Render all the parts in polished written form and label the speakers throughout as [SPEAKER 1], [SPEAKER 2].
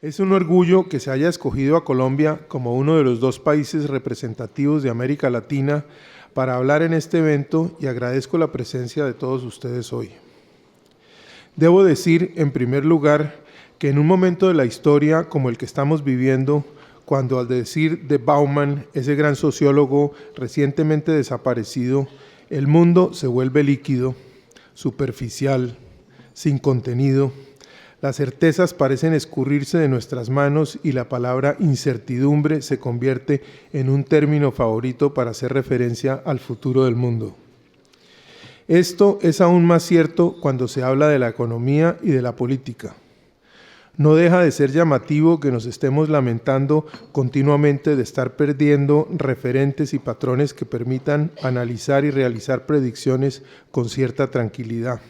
[SPEAKER 1] Es un orgullo que se haya escogido a Colombia como uno de los 2 países representativos de América Latina para hablar en este evento y agradezco la presencia de todos ustedes hoy. Debo decir, en primer lugar, que en un momento de la historia como el que estamos viviendo, cuando al decir de Bauman, ese gran sociólogo recientemente desaparecido, el mundo se vuelve líquido, superficial, sin contenido, las certezas parecen escurrirse de nuestras manos y la palabra incertidumbre se convierte en un término favorito para hacer referencia al futuro del mundo. Esto es aún más cierto cuando se habla de la economía y de la política. No deja de ser llamativo que nos estemos lamentando continuamente de estar perdiendo referentes y patrones que permitan analizar y realizar predicciones con cierta tranquilidad.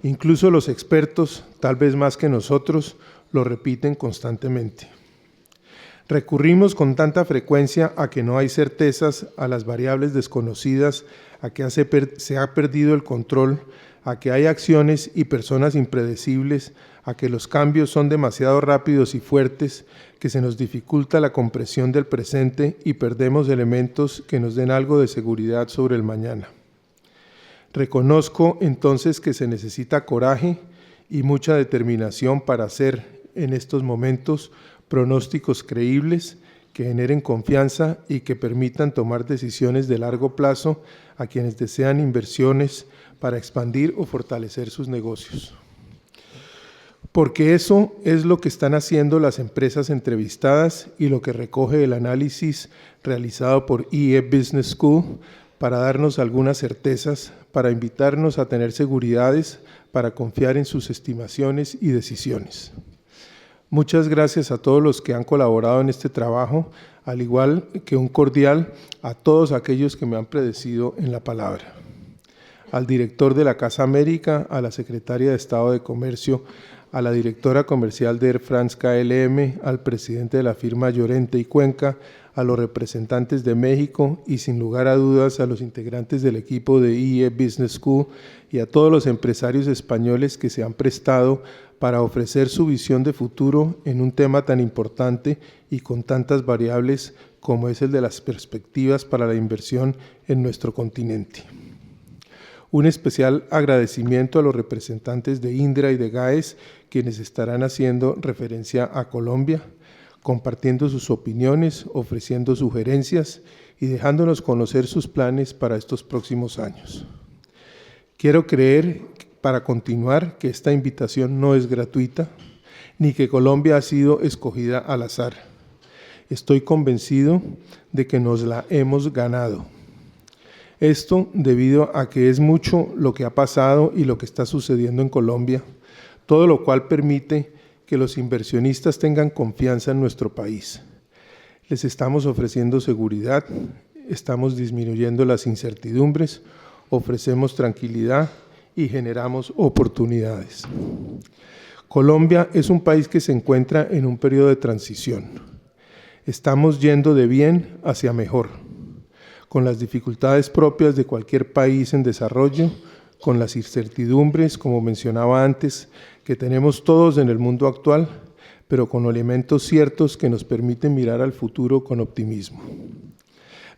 [SPEAKER 1] Incluso los expertos, tal vez más que nosotros, lo repiten constantemente. Recurrimos con tanta frecuencia a que no hay certezas, a las variables desconocidas, a que se ha perdido el control, a que hay acciones y personas impredecibles, a que los cambios son demasiado rápidos y fuertes, que se nos dificulta la comprensión del presente y perdemos elementos que nos den algo de seguridad sobre el mañana. Reconozco entonces que se necesita coraje y mucha determinación para hacer en estos momentos pronósticos creíbles que generen confianza y que permitan tomar decisiones de largo plazo a quienes desean inversiones para expandir o fortalecer sus negocios. Porque eso es lo que están haciendo las empresas entrevistadas y lo que recoge el análisis realizado por IE Business School para darnos algunas certezas, para invitarnos a tener seguridades, para confiar en sus estimaciones y decisiones. Muchas gracias a todos los que han colaborado en este trabajo, al igual que un cordial a todos aquellos que me han precedido en la palabra. Al director de la Casa América, a la secretaria de Estado de Comercio, a la directora comercial de Air France KLM, al presidente de la firma Llorente y Cuenca, a los representantes de México y sin lugar a dudas a los integrantes del equipo de IE Business School y a todos los empresarios españoles que se han prestado para ofrecer su visión de futuro en un tema tan importante y con tantas variables como es el de las perspectivas para la inversión en nuestro continente. Un especial agradecimiento a los representantes de Indra y de GAES, quienes estarán haciendo referencia a Colombia, compartiendo sus opiniones, ofreciendo sugerencias y dejándonos conocer sus planes para estos próximos años. Quiero creer, para continuar, que esta invitación no es gratuita, ni que Colombia ha sido escogida al azar. Estoy convencido de que nos la hemos ganado. Esto debido a que es mucho lo que ha pasado y lo que está sucediendo en Colombia, todo lo cual permite que los inversionistas tengan confianza en nuestro país. Les estamos ofreciendo seguridad, estamos disminuyendo las incertidumbres, ofrecemos tranquilidad y generamos oportunidades. Colombia es un país que se encuentra en un periodo de transición. Estamos yendo de bien hacia mejor, con las dificultades propias de cualquier país en desarrollo, con las incertidumbres, como mencionaba antes, que tenemos todos en el mundo actual, pero con elementos ciertos que nos permiten mirar al futuro con optimismo.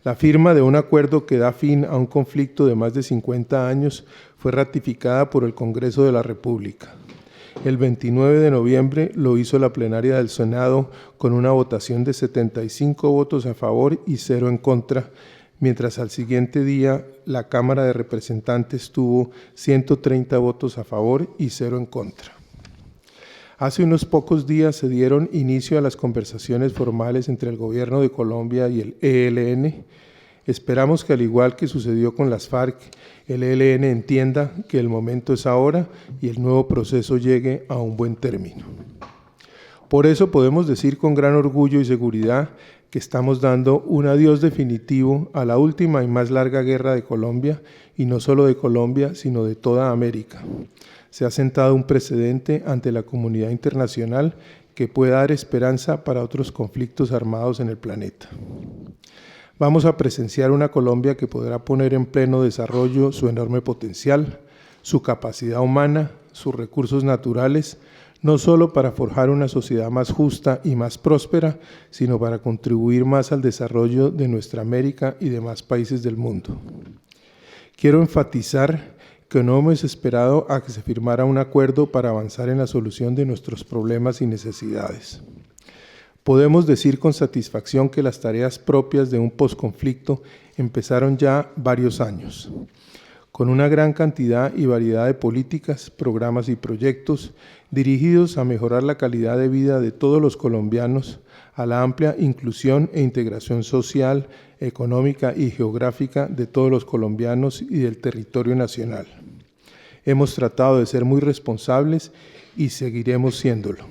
[SPEAKER 1] La firma de un acuerdo que da fin a un conflicto de más de 50 años fue ratificada por el Congreso de la República. El 29 de noviembre lo hizo la plenaria del Senado con una votación de 75 votos a favor y 0 en contra, mientras al siguiente día la Cámara de Representantes tuvo 130 votos a favor y 0 en contra. Hace unos pocos días se dieron inicio a las conversaciones formales entre el Gobierno de Colombia y el ELN. Esperamos que, al igual que sucedió con las FARC, el ELN entienda que el momento es ahora y el nuevo proceso llegue a un buen término. Por eso podemos decir con gran orgullo y seguridad que estamos dando un adiós definitivo a la última y más larga guerra de Colombia, y no solo de Colombia, sino de toda América. Se ha sentado un precedente ante la comunidad internacional que puede dar esperanza para otros conflictos armados en el planeta. Vamos a presenciar una Colombia que podrá poner en pleno desarrollo su enorme potencial, su capacidad humana, sus recursos naturales, no solo para forjar una sociedad más justa y más próspera, sino para contribuir más al desarrollo de nuestra América y demás países del mundo. Quiero enfatizar que no hemos esperado a que se firmara un acuerdo para avanzar en la solución de nuestros problemas y necesidades. Podemos decir con satisfacción que las tareas propias de un posconflicto empezaron ya varios años, con una gran cantidad y variedad de políticas, programas y proyectos dirigidos a mejorar la calidad de vida de todos los colombianos, a la amplia inclusión e integración social, económica y geográfica de todos los colombianos y del territorio nacional. Hemos tratado de ser muy responsables y seguiremos siéndolo.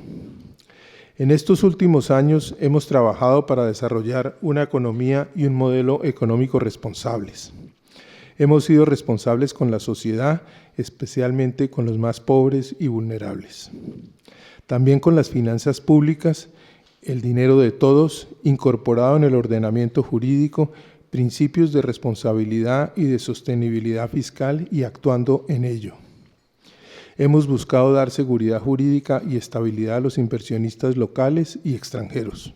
[SPEAKER 1] En estos últimos años hemos trabajado para desarrollar una economía y un modelo económico responsables. Hemos sido responsables con la sociedad, especialmente con los más pobres y vulnerables. También con las finanzas públicas, el dinero de todos, incorporado en el ordenamiento jurídico, principios de responsabilidad y de sostenibilidad fiscal y actuando en ello. Hemos buscado dar seguridad jurídica y estabilidad a los inversionistas locales y extranjeros.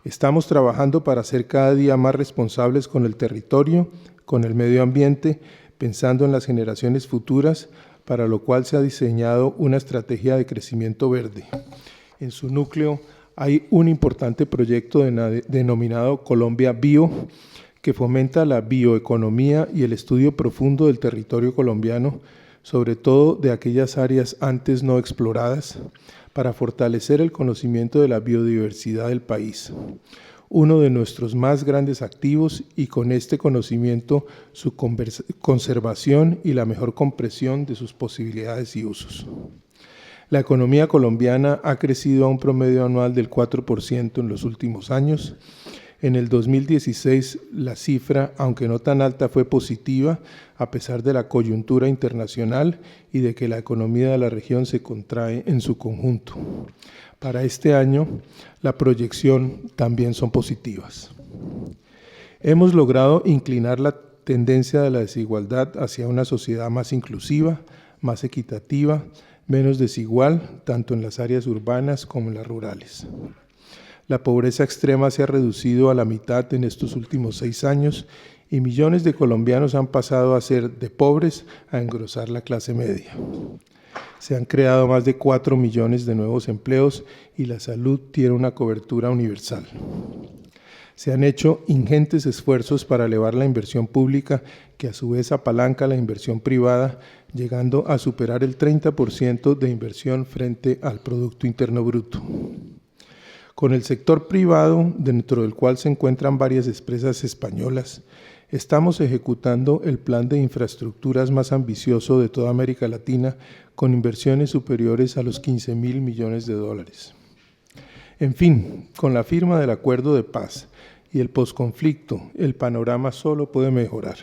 [SPEAKER 1] Estamos trabajando para ser cada día más responsables con el territorio, con el medio ambiente, pensando en las generaciones futuras, para lo cual se ha diseñado una estrategia de crecimiento verde. En su núcleo hay un importante proyecto denominado Colombia Bio, que fomenta la bioeconomía y el estudio profundo del territorio colombiano, sobre todo de aquellas áreas antes no exploradas, para fortalecer el conocimiento de la biodiversidad del país, uno de nuestros más grandes activos, y con este conocimiento su conservación y la mejor comprensión de sus posibilidades y usos. La economía colombiana ha crecido a un promedio anual del 4% en los últimos años. En el 2016 la cifra, aunque no tan alta, fue positiva a pesar de la coyuntura internacional y de que la economía de la región se contrae en su conjunto. Para este año, la proyección también son positivas. Hemos logrado inclinar la tendencia de la desigualdad hacia una sociedad más inclusiva, más equitativa, menos desigual, tanto en las áreas urbanas como en las rurales. La pobreza extrema se ha reducido a la mitad en estos últimos 6 años y millones de colombianos han pasado a ser de pobres a engrosar la clase media. Se han creado más de 4 millones de nuevos empleos y la salud tiene una cobertura universal. Se han hecho ingentes esfuerzos para elevar la inversión pública, que a su vez apalanca la inversión privada, llegando a superar el 30% de inversión frente al Producto Interno Bruto. Con el sector privado, dentro del cual se encuentran varias empresas españolas, estamos ejecutando el plan de infraestructuras más ambicioso de toda América Latina, con inversiones superiores a los 15.000 millones de dólares. En fin, con la firma del acuerdo de paz y el posconflicto, el panorama solo puede mejorar.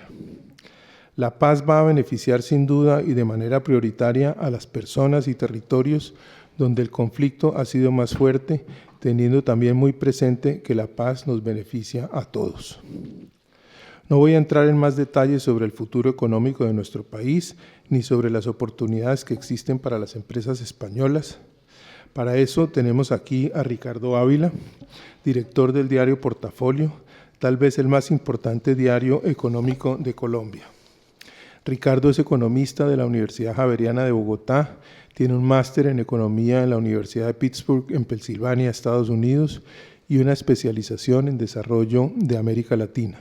[SPEAKER 1] La paz va a beneficiar sin duda y de manera prioritaria a las personas y territorios donde el conflicto ha sido más fuerte, teniendo también muy presente que la paz nos beneficia a todos. No voy a entrar en más detalles sobre el futuro económico de nuestro país, ni sobre las oportunidades que existen para las empresas españolas. Para eso tenemos aquí a Ricardo Ávila, director del diario Portafolio, tal vez el más importante diario económico de Colombia. Ricardo es economista de la Universidad Javeriana de Bogotá, tiene un máster en economía en la Universidad de Pittsburgh, en Pensilvania, Estados Unidos, y una especialización en desarrollo de América Latina.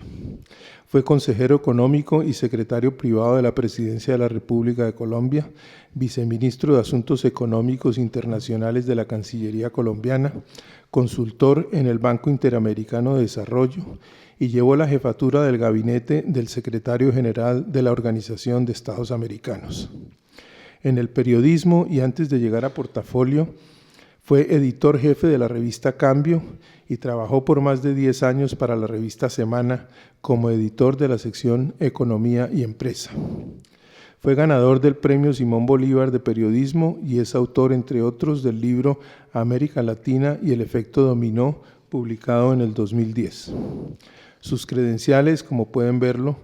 [SPEAKER 1] Fue consejero económico y secretario privado de la Presidencia de la República de Colombia, viceministro de Asuntos Económicos Internacionales de la Cancillería colombiana, consultor en el Banco Interamericano de Desarrollo y llevó la jefatura del gabinete del secretario general de la Organización de Estados Americanos. En el periodismo y antes de llegar a Portafolio, fue editor jefe de la revista Cambio y trabajó por más de 10 años para la revista Semana como editor de la sección Economía y Empresa. Fue ganador del Premio Simón Bolívar de Periodismo y es autor, entre otros, del libro América Latina y el efecto dominó, publicado en el 2010. Sus credenciales, como pueden verlo,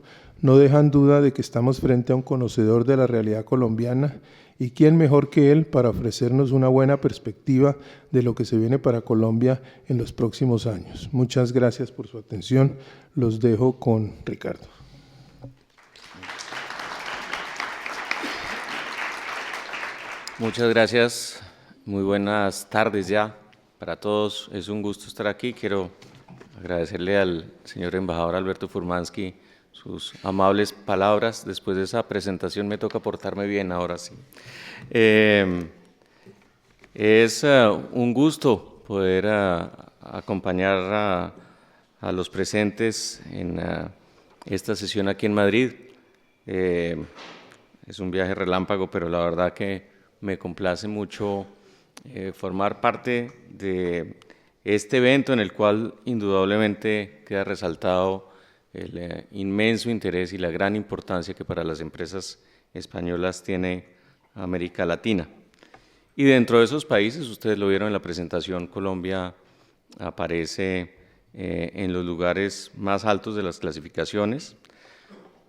[SPEAKER 1] no dejan duda de que estamos frente a un conocedor de la realidad colombiana y quién mejor que él para ofrecernos una buena perspectiva de lo que se viene para Colombia en los próximos años. Muchas gracias por su atención. Los dejo con Ricardo.
[SPEAKER 2] Muchas gracias. Muy buenas tardes ya para todos. Es un gusto estar aquí. Quiero agradecerle al señor embajador Alberto Furmansky sus amables palabras. Después de esa presentación me toca portarme bien, ahora sí. Es un gusto poder acompañar a los presentes en esta sesión aquí en Madrid. Es un viaje relámpago, pero la verdad que me complace mucho formar parte de este evento en el cual indudablemente queda resaltado el inmenso interés y la gran importancia que para las empresas españolas tiene América Latina. Y dentro de esos países, ustedes lo vieron en la presentación, Colombia aparece en los lugares más altos de las clasificaciones,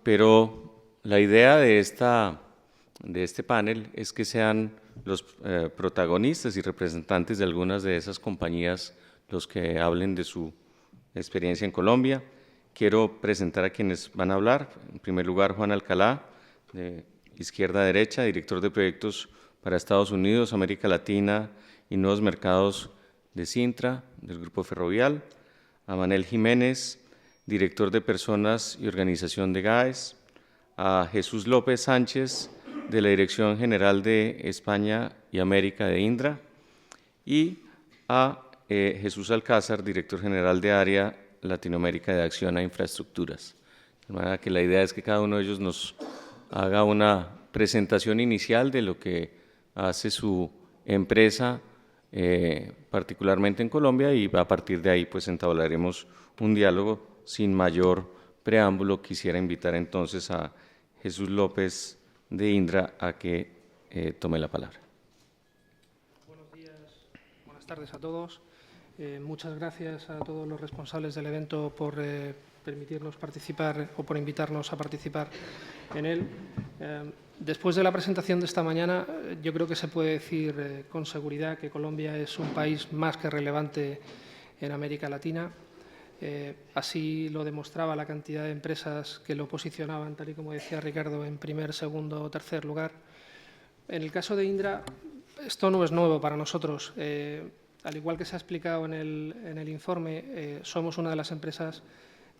[SPEAKER 2] pero la idea de este panel es que sean los protagonistas y representantes de algunas de esas compañías los que hablen de su experiencia en Colombia. Quiero presentar a quienes van a hablar. En primer lugar, Juan Alcalá, de izquierda a derecha, director de proyectos para Estados Unidos, América Latina y nuevos mercados de Cintra, del Grupo Ferrovial. A Manel Jiménez, director de personas y organización de GAES. A Jesús López Sánchez, de la Dirección General de España y América de Indra, y a Jesús Alcázar, director general de Área Latinoamérica de Acción a Infraestructuras. De manera que la idea es que cada uno de ellos nos haga una presentación inicial de lo que hace su empresa, particularmente en Colombia, y a partir de ahí pues entablaremos un diálogo sin mayor preámbulo. Quisiera invitar entonces a Jesús López de Indra a que tome la palabra.
[SPEAKER 3] Buenos días, buenas tardes a todos. Muchas gracias a todos los responsables del evento por permitirnos participar o por invitarnos a participar en él. Después de la presentación de esta mañana, yo creo que se puede decir con seguridad que Colombia es un país más que relevante en América Latina. Así lo demostraba la cantidad de empresas que lo posicionaban, tal y como decía Ricardo, en primer, segundo o tercer lugar. En el caso de Indra, esto no es nuevo para nosotros. Al igual que se ha explicado en el informe, somos una de las empresas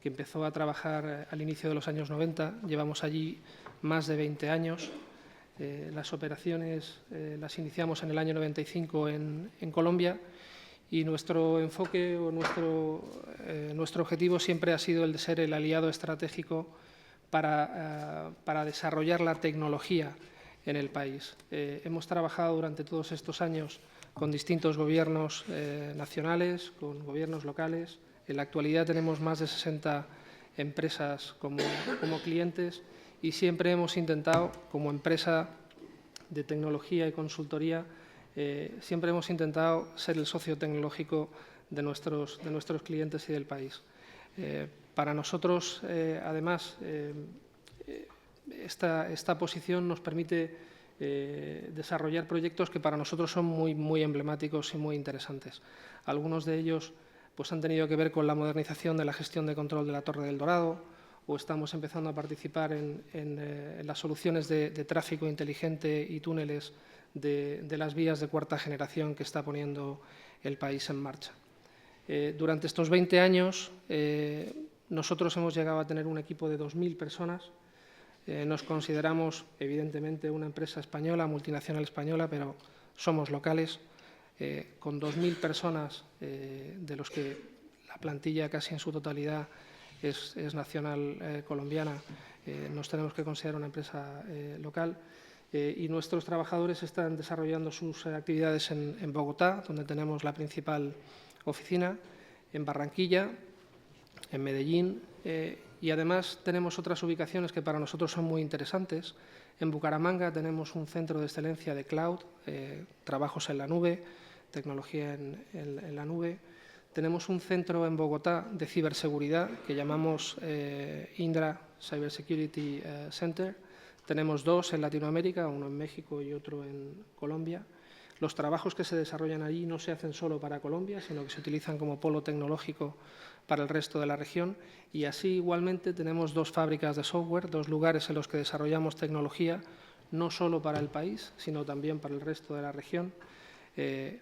[SPEAKER 3] que empezó a trabajar al inicio de los años 90. Llevamos allí más de 20 años. Las operaciones las iniciamos en el año 95 en Colombia. Y nuestro enfoque o nuestro objetivo siempre ha sido el de ser el aliado estratégico para desarrollar la tecnología en el país. Hemos trabajado durante todos estos años con distintos gobiernos nacionales, con gobiernos locales. En la actualidad tenemos más de 60 empresas como clientes y siempre hemos intentado, como empresa de tecnología y consultoría, siempre hemos intentado ser el socio tecnológico de nuestros clientes y del país. Para nosotros, además, esta posición nos permite desarrollar proyectos que para nosotros son muy emblemáticos y muy interesantes. Algunos de ellos pues, han tenido que ver con la modernización de la gestión de control de la Torre del Dorado, o estamos empezando a participar en las soluciones de tráfico inteligente y túneles de las vías de cuarta generación que está poniendo el país en marcha. Durante estos 20 años nosotros hemos llegado a tener un equipo de 2.000 personas. Nos consideramos, evidentemente, una empresa española, multinacional española, pero somos locales, con 2.000 personas, de los que la plantilla casi en su totalidad es nacional colombiana. Nos tenemos que considerar una empresa local. Y nuestros trabajadores están desarrollando sus actividades en Bogotá, donde tenemos la principal oficina, en Barranquilla, en Medellín, y además tenemos otras ubicaciones que para nosotros son muy interesantes. En Bucaramanga tenemos un centro de excelencia de cloud, trabajos en la nube, tecnología en la nube. Tenemos un centro en Bogotá de ciberseguridad que llamamos Indra Cybersecurity Center. Tenemos 2 en Latinoamérica, uno en México y otro en Colombia. Los trabajos que se desarrollan allí no se hacen solo para Colombia, sino que se utilizan como polo tecnológico para el resto de la región. Y así, igualmente, tenemos 2 fábricas de software, 2 lugares en los que desarrollamos tecnología, no solo para el país, sino también para el resto de la región.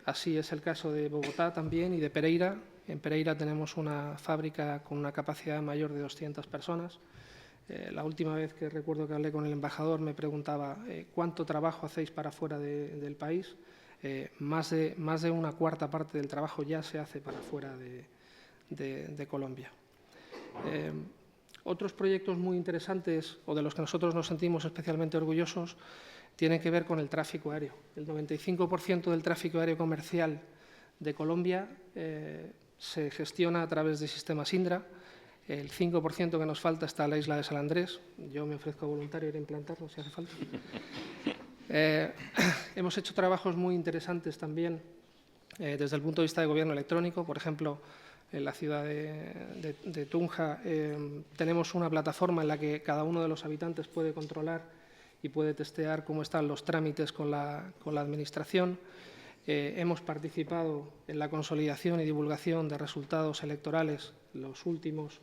[SPEAKER 3] Así es el caso de Bogotá también y de Pereira. En Pereira tenemos una fábrica con una capacidad mayor de 200 personas. La última vez que recuerdo que hablé con el embajador me preguntaba ¿cuánto trabajo hacéis para fuera del país? Más de una cuarta parte del trabajo ya se hace para fuera de Colombia. Otros proyectos muy interesantes, o de los que nosotros nos sentimos especialmente orgullosos, tienen que ver con el tráfico aéreo. El 95% del tráfico aéreo comercial de Colombia se gestiona a través de sistemas Indra. El 5% que nos falta está en la isla de San Andrés. Yo me ofrezco voluntario a ir a implantarlo si hace falta. Hemos hecho trabajos muy interesantes también desde el punto de vista de gobierno electrónico. Por ejemplo, en la ciudad de Tunja tenemos una plataforma en la que cada uno de los habitantes puede controlar y puede testear cómo están los trámites con la Administración. Hemos participado en la consolidación y divulgación de resultados electorales, los últimos.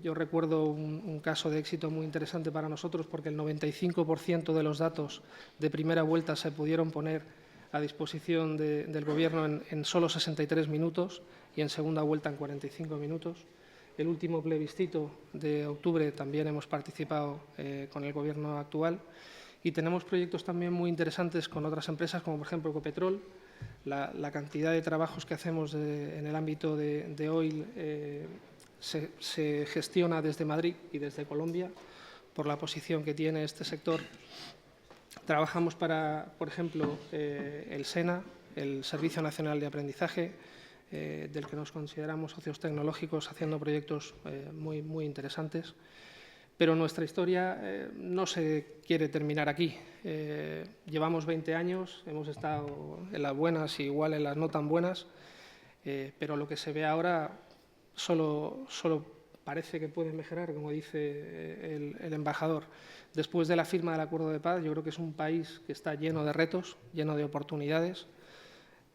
[SPEAKER 3] Yo recuerdo un caso de éxito muy interesante para nosotros porque el 95% de los datos de primera vuelta se pudieron poner a disposición del Gobierno en solo 63 minutos y en segunda vuelta en 45 minutos. El último plebiscito de octubre también hemos participado con el Gobierno actual y tenemos proyectos también muy interesantes con otras empresas como, por ejemplo, Ecopetrol. La cantidad de trabajos que hacemos en el ámbito de oil se gestiona desde Madrid y desde Colombia por la posición que tiene este sector. Trabajamos para, por ejemplo, el SENA, el Servicio Nacional de Aprendizaje, del que nos consideramos socios tecnológicos, haciendo proyectos muy interesantes. Pero nuestra historia no se quiere terminar aquí. Llevamos 20 años, hemos estado en las buenas y igual en las no tan buenas, pero lo que se ve ahora solo parece que puede mejorar, como dice el embajador. Después de la firma del acuerdo de paz, yo creo que es un país que está lleno de retos, lleno de oportunidades.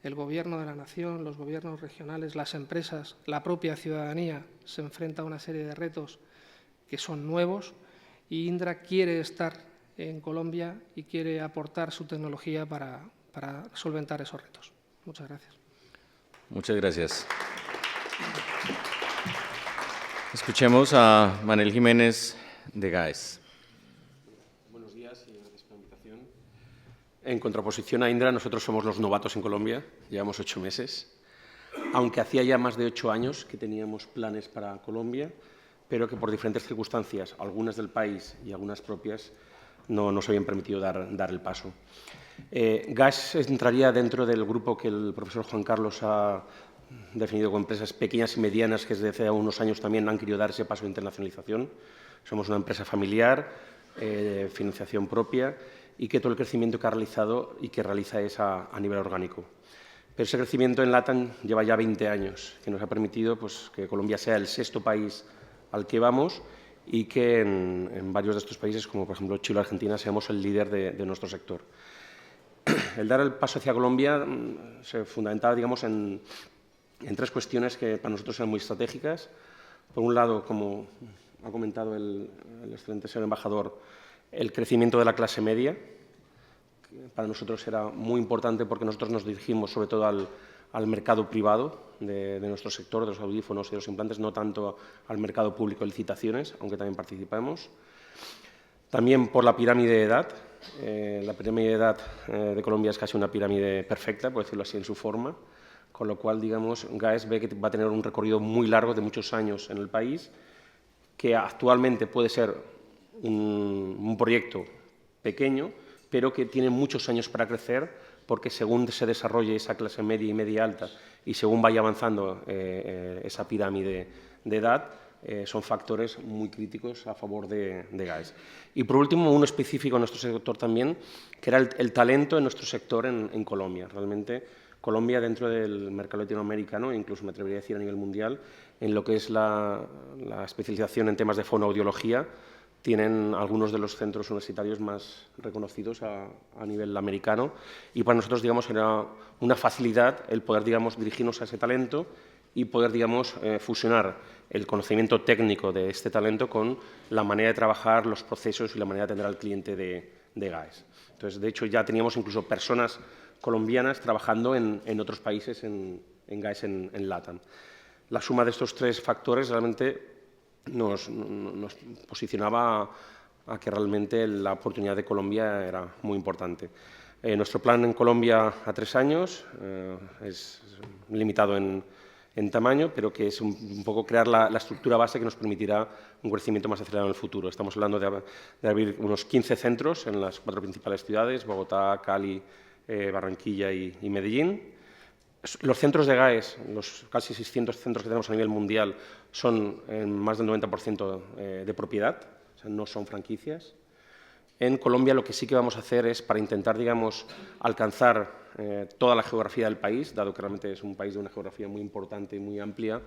[SPEAKER 3] El Gobierno de la Nación, los gobiernos regionales, las empresas, la propia ciudadanía se enfrenta a una serie de retos que son nuevos y Indra quiere estar en Colombia y quiere aportar su tecnología para solventar esos retos. Muchas gracias.
[SPEAKER 2] Muchas gracias. Escuchemos a Manuel Jiménez de GAES.
[SPEAKER 4] Buenos días y gracias por la invitación. En contraposición a Indra, nosotros somos los novatos en Colombia, llevamos 8 meses, aunque hacía ya más de 8 años que teníamos planes para Colombia, pero que por diferentes circunstancias, algunas del país y algunas propias, no nos habían permitido dar el paso. GAES entraría dentro del grupo que el profesor Juan Carlos ha definido como empresas pequeñas y medianas que desde hace unos años también han querido dar ese paso de internacionalización. Somos una empresa familiar, financiación propia y que todo el crecimiento que ha realizado y que realiza es a nivel orgánico. Pero ese crecimiento en LATAM lleva ya 20 años, que nos ha permitido pues, que Colombia sea el 6º país al que vamos y que en varios de estos países, como por ejemplo Chile o Argentina, seamos el líder de nuestro sector. El dar el paso hacia Colombia se fundamentaba, digamos, en 3 cuestiones que para nosotros eran muy estratégicas. Por un lado, como ha comentado el excelente señor embajador, el crecimiento de la clase media, que para nosotros era muy importante porque nosotros nos dirigimos sobre todo al mercado privado de nuestro sector, de los audífonos y de los implantes, no tanto al mercado público de licitaciones, aunque también participamos. También por la pirámide de edad. La pirámide de edad de Colombia es casi una pirámide perfecta, por decirlo así, en su forma, con lo cual, digamos, GAES ve que va a tener un recorrido muy largo de muchos años en el país, que actualmente puede ser un proyecto pequeño, pero que tiene muchos años para crecer, porque según se desarrolle esa clase media y media alta y según vaya avanzando esa pirámide de edad, son factores muy críticos a favor de GAES. Y por último, uno específico en nuestro sector también, que era el talento en nuestro sector en Colombia. Realmente Colombia, dentro del mercado latinoamericano, incluso me atrevería a decir a nivel mundial, en lo que es la especialización en temas de fonoaudiología, tienen algunos de los centros universitarios más reconocidos a nivel americano, y para nosotros, digamos, era una facilidad el poder, digamos, dirigirnos a ese talento y poder, digamos, fusionar el conocimiento técnico de este talento con la manera de trabajar, los procesos y la manera de atender al cliente de GAES. Entonces, de hecho, ya teníamos incluso personas colombianas trabajando en otros países en GAES en LATAM. La suma de estos tres factores realmente nos posicionaba a que realmente la oportunidad de Colombia era muy importante. Nuestro plan en Colombia a 3 años es limitado en tamaño, pero que es un poco crear la estructura base que nos permitirá un crecimiento más acelerado en el futuro. Estamos hablando de abrir unos 15 centros en las 4 principales ciudades, Bogotá, Cali, Barranquilla y Medellín. Los centros de GAES, los casi 600 centros que tenemos a nivel mundial, son en más del 90% de propiedad, o sea, no son franquicias. En Colombia lo que sí que vamos a hacer es, para intentar, digamos, alcanzar toda la geografía del país, dado que realmente es un país de una geografía muy importante y muy amplia,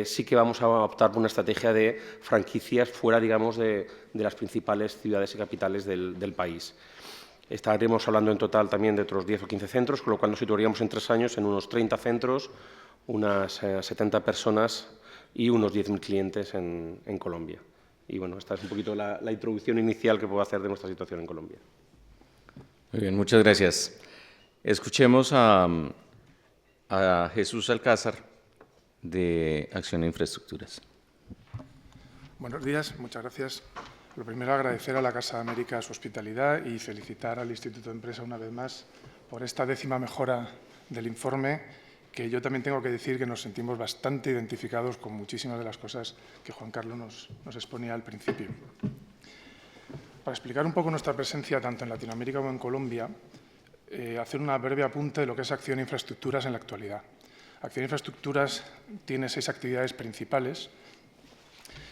[SPEAKER 4] sí que vamos a optar por una estrategia de franquicias fuera, digamos, de las principales ciudades y capitales del país. Estaremos hablando en total también de otros 10 o 15 centros, con lo cual nos situaríamos en 3 años en unos 30 centros, unas 70 personas y unos 10.000 clientes en Colombia. Y bueno, esta es un poquito la introducción inicial que puedo hacer de nuestra situación en Colombia.
[SPEAKER 2] Muy bien, muchas gracias. Escuchemos a Jesús Alcázar de Acción e Infraestructuras.
[SPEAKER 5] Buenos días, muchas gracias. Lo primero, agradecer a la Casa de América su hospitalidad y felicitar al Instituto de Empresa una vez más por esta 10ª mejora del informe, que yo también tengo que decir que nos sentimos bastante identificados con muchísimas de las cosas que Juan Carlos nos exponía al principio. Para explicar un poco nuestra presencia tanto en Latinoamérica como en Colombia, hacer una breve apunte de lo que es Acción e Infraestructuras en la actualidad. Acción e Infraestructuras tiene 6 actividades principales.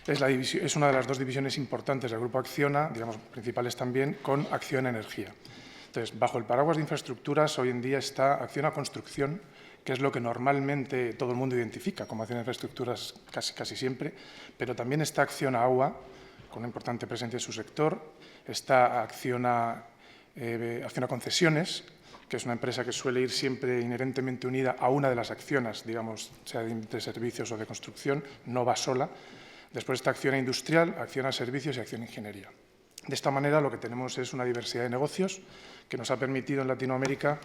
[SPEAKER 5] Es una de las 2 divisiones importantes del Grupo Acciona, digamos, principales también, con Acciona Energía. Entonces, bajo el paraguas de infraestructuras, hoy en día está Acciona Construcción, que es lo que normalmente todo el mundo identifica como Acciona Infraestructuras casi siempre, pero también está Acciona Agua, con una importante presencia en su sector, está Acciona Concesiones, que es una empresa que suele ir siempre inherentemente unida a una de las accionas, digamos, sea de servicios o de construcción, no va sola. Después está Acciona Industrial, Acciona Servicios y Acciona Ingeniería. De esta manera lo que tenemos es una diversidad de negocios que nos ha permitido en Latinoamérica,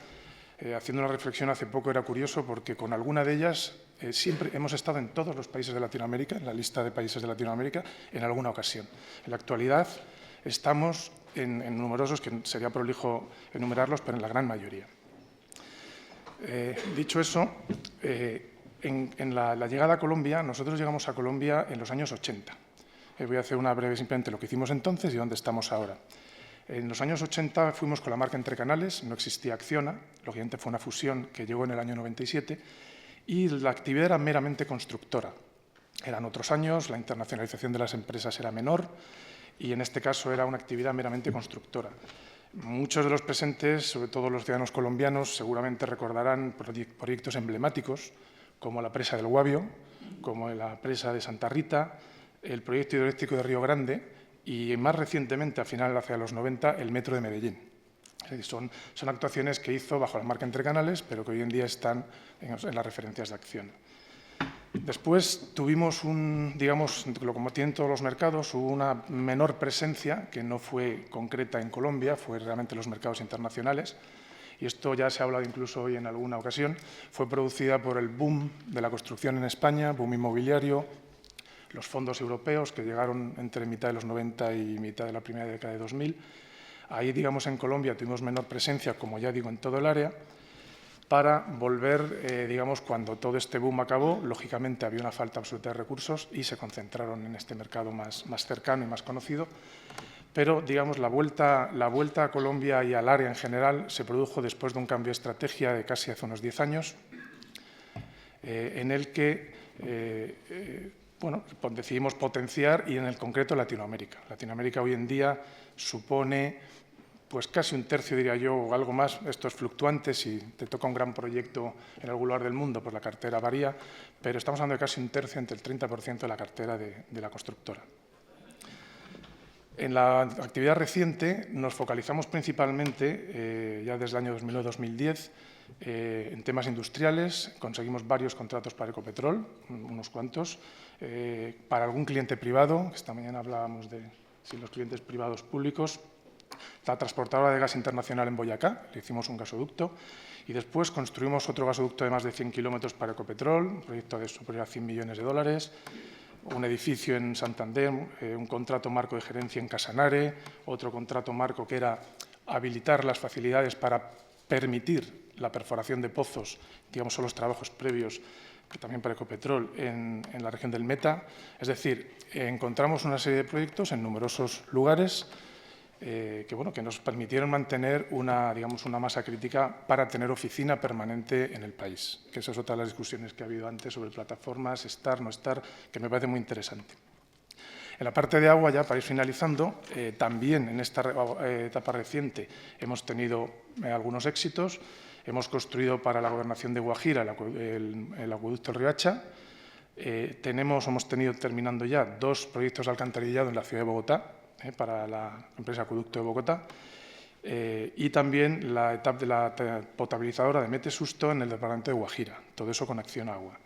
[SPEAKER 5] haciendo una reflexión hace poco era curioso porque con alguna de ellas siempre hemos estado en todos los países de Latinoamérica, en la lista de países de Latinoamérica, en alguna ocasión. En la actualidad estamos en numerosos, que sería prolijo enumerarlos, pero en la gran mayoría. Dicho eso, en la llegada a Colombia, nosotros llegamos a Colombia en los años 80. Voy a hacer una breve simplemente lo que hicimos entonces y dónde estamos ahora. En los años 80 fuimos con la marca Entre Canales, no existía Acciona, lógicamente fue una fusión que llegó en el año 97 y la actividad era meramente constructora. Eran otros años, la internacionalización de las empresas era menor y en este caso era una actividad meramente constructora. Muchos de los presentes, sobre todo los ciudadanos colombianos, seguramente recordarán proyectos emblemáticos como la presa del Guavio, como la presa de Santa Rita, el proyecto hidroeléctrico de Río Grande y más recientemente, al final, hacia los 90, el metro de Medellín. Son actuaciones que hizo bajo la marca Entre Canales, pero que hoy en día están en las referencias de Acciona. Después tuvimos, digamos, como tienen todos los mercados, hubo una menor presencia, que no fue concreta en Colombia, fue realmente los mercados internacionales, y esto ya se ha hablado incluso hoy en alguna ocasión, fue producida por el boom de la construcción en España, boom inmobiliario, los fondos europeos que llegaron entre mitad de los 90 y mitad de la primera década de 2000. Ahí, digamos, en Colombia tuvimos menor presencia, como ya digo, en todo el área, para volver, digamos, cuando todo este boom acabó, lógicamente había una falta absoluta de recursos y se concentraron en este mercado más cercano y más conocido. Pero, digamos, la vuelta a Colombia y al área en general se produjo después de un cambio de estrategia de casi hace unos 10 años, en el que bueno, decidimos potenciar y en el concreto Latinoamérica. Latinoamérica hoy en día supone pues casi un tercio, diría yo, o algo más. Esto es fluctuante, si te toca un gran proyecto en algún lugar del mundo, pues la cartera varía, pero estamos hablando de casi un tercio, entre el 30% de la cartera de la constructora. En la actividad reciente nos focalizamos principalmente, ya desde el año 2009-2010, en temas industriales. Conseguimos varios contratos para Ecopetrol, unos cuantos, para algún cliente privado, esta mañana hablábamos de los clientes privados públicos, la transportadora de gas internacional en Boyacá, le hicimos un gasoducto, y después construimos otro gasoducto de más de 100 kilómetros para Ecopetrol, un proyecto de superior a 100 millones de dólares, un edificio en Santander, un contrato marco de gerencia en Casanare, otro contrato marco que era habilitar las facilidades para permitir la perforación de pozos, digamos, son los trabajos previos, que también para Ecopetrol, en la región del Meta. Es decir, encontramos una serie de proyectos en numerosos lugares que nos permitieron mantener una masa crítica para tener oficina permanente en el país, que esa es otra de las discusiones que ha habido antes sobre plataformas, estar, no estar, que me parece muy interesante. En la parte de agua, ya para ir finalizando, también en esta etapa reciente hemos tenido algunos éxitos. Hemos construido para la Gobernación de Guajira el acueducto del Riohacha. Hemos tenido terminando ya 2 proyectos de alcantarillado en la ciudad de Bogotá, para la empresa Acueducto de Bogotá, y también la etapa de la potabilizadora de Metesusto en el departamento de Guajira, todo eso con Acción Agua.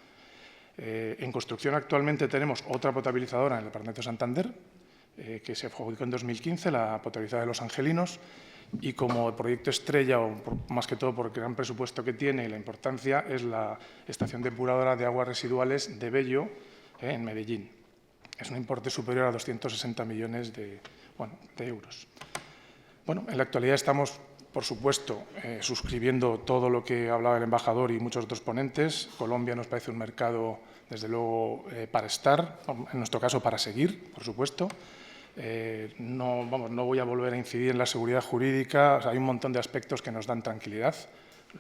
[SPEAKER 5] En construcción actualmente tenemos otra potabilizadora en el departamento de Santander, que se adjudicó en 2015, la potabilizadora de Los Angelinos, y como proyecto estrella, o más que todo por el gran presupuesto que tiene y la importancia, es la estación depuradora de aguas residuales de Bello, en Medellín. Es un importe superior a 260 millones de euros. Bueno, en la actualidad estamos, por supuesto, suscribiendo todo lo que hablaba el embajador y muchos otros ponentes. Colombia nos parece un mercado, desde luego, para estar, en nuestro caso, para seguir, por supuesto. No voy a volver a incidir en la seguridad jurídica. O sea, hay un montón de aspectos que nos dan tranquilidad.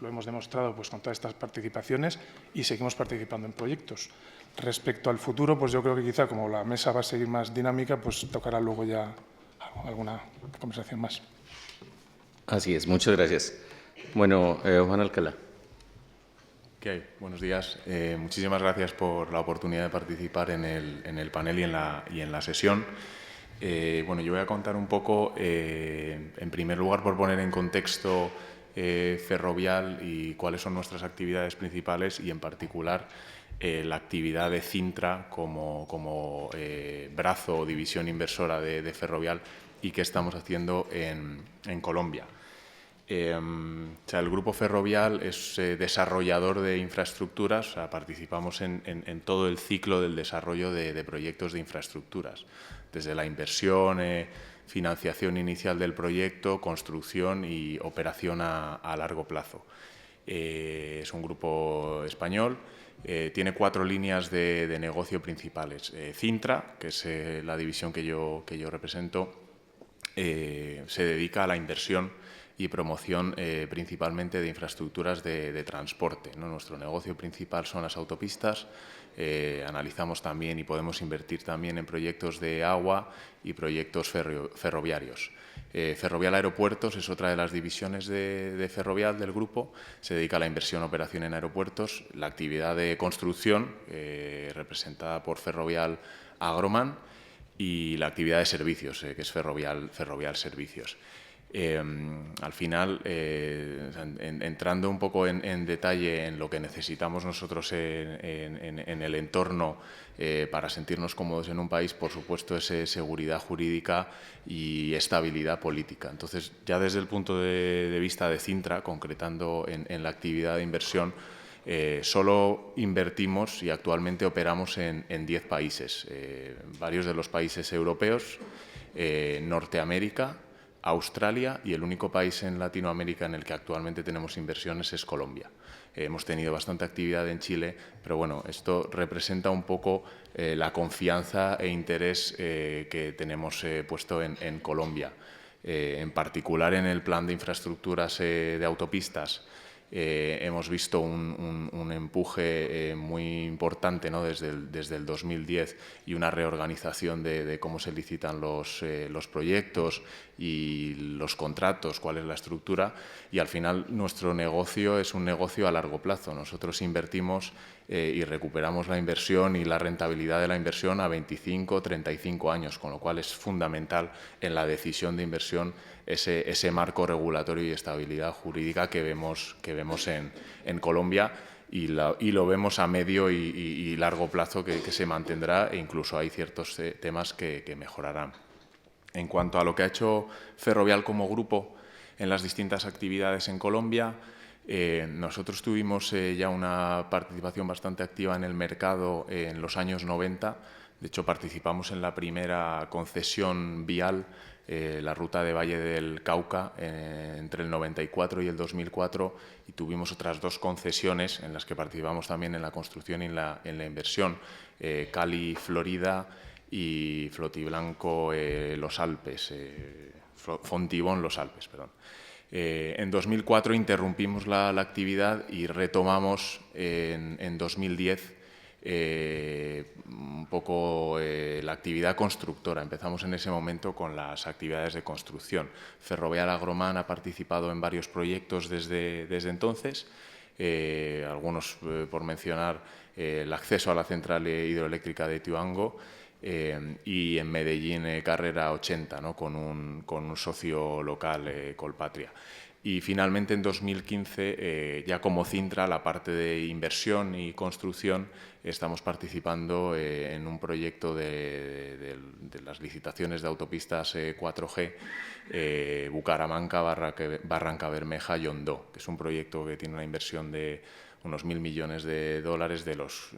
[SPEAKER 5] Lo hemos demostrado pues, con todas estas participaciones y seguimos participando en proyectos. Respecto al futuro, pues yo creo que quizá como la mesa va a seguir más dinámica, pues tocará luego ya alguna conversación más.
[SPEAKER 2] Así es, muchas gracias. Bueno, Juan Alcalá.
[SPEAKER 6] Okay, buenos días. Muchísimas gracias por la oportunidad de participar en el panel y en la sesión. Bueno, yo voy a contar un poco, en primer lugar, por poner en contexto Ferrovial y cuáles son nuestras actividades principales y, en particular, la actividad de Cintra como brazo o división inversora de Ferrovial y qué estamos haciendo en Colombia. El Grupo Ferrovial es desarrollador de infraestructuras, o sea, participamos en todo el ciclo del desarrollo de proyectos de infraestructuras, desde la inversión, financiación inicial del proyecto, construcción y operación a largo plazo. Es un grupo español. Tiene 4 líneas de negocio principales. Cintra, que es la división que yo represento, se dedica a la inversión y promoción principalmente de infraestructuras de transporte, ¿no? Nuestro negocio principal son las autopistas. Analizamos también y podemos invertir también en proyectos de agua y proyectos ferroviarios. Ferrovial Aeropuertos es otra de las divisiones de Ferrovial del grupo. Se dedica a la inversión, operación en aeropuertos, la actividad de construcción representada por Ferrovial Agroman y la actividad de servicios, que es Ferrovial Servicios. Al final, entrando un poco en detalle en lo que necesitamos nosotros en el entorno para sentirnos cómodos en un país, por supuesto, es seguridad jurídica y estabilidad política. Entonces, ya desde el punto de vista de Cintra, concretando en la actividad de inversión, solo invertimos y actualmente operamos en 10 países, varios de los países europeos, Norteamérica, Australia, y el único país en Latinoamérica en el que actualmente tenemos inversiones es Colombia. Hemos tenido bastante actividad en Chile, pero bueno, esto representa un poco la confianza e interés que tenemos puesto en Colombia. En particular en el plan de infraestructuras de autopistas, hemos visto un empuje muy importante, ¿no?, desde el 2010 y una reorganización de cómo se licitan los proyectos y los contratos, cuál es la estructura, y al final nuestro negocio es un negocio a largo plazo. Nosotros invertimos y recuperamos la inversión y la rentabilidad de la inversión a 25 o 35 años, con lo cual es fundamental en la decisión de inversión ese marco regulatorio y estabilidad jurídica que vemos en Colombia, y lo vemos a medio y largo plazo que se mantendrá, e incluso hay ciertos temas que mejorarán. En cuanto a lo que ha hecho Ferrovial como grupo en las distintas actividades en Colombia, nosotros tuvimos ya una participación bastante activa en el mercado en los años 90. De hecho, participamos en la primera concesión vial, la ruta de Valle del Cauca, entre el 94 y el 2004, y tuvimos otras 2 concesiones en las que participamos también en la construcción y en la inversión, Cali, Florida, y Flotiblanco, Los Alpes, Fontibón, Los Alpes, perdón. En 2004 interrumpimos la actividad y retomamos en 2010 un poco la actividad constructora. Empezamos en ese momento con las actividades de construcción. Ferrovial Agroman ha participado en varios proyectos desde entonces, algunos por mencionar el acceso a la central hidroeléctrica de Ituango, y en Medellín Carrera 80, ¿no?, con un socio local, Colpatria. Y finalmente en 2015, ya como Cintra, la parte de inversión y construcción, estamos participando en un proyecto de las licitaciones de autopistas 4G, Bucaramanga, Bermeja y Hondó, que es un proyecto que tiene una inversión de unos 1.000 millones de dólares, de los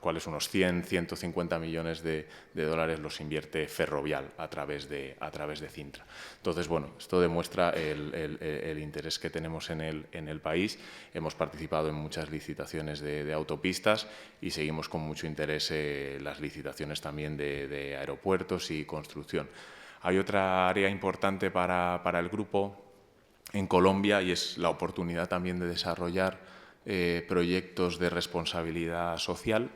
[SPEAKER 6] cuales unos 150 millones de dólares los invierte Ferrovial a través de Cintra. Entonces, bueno, esto demuestra el interés que tenemos en el país. Hemos participado en muchas licitaciones de autopistas y seguimos con mucho interés las licitaciones también de aeropuertos y construcción. Hay otra área importante para el grupo en Colombia, y es la oportunidad también de desarrollar proyectos de responsabilidad social,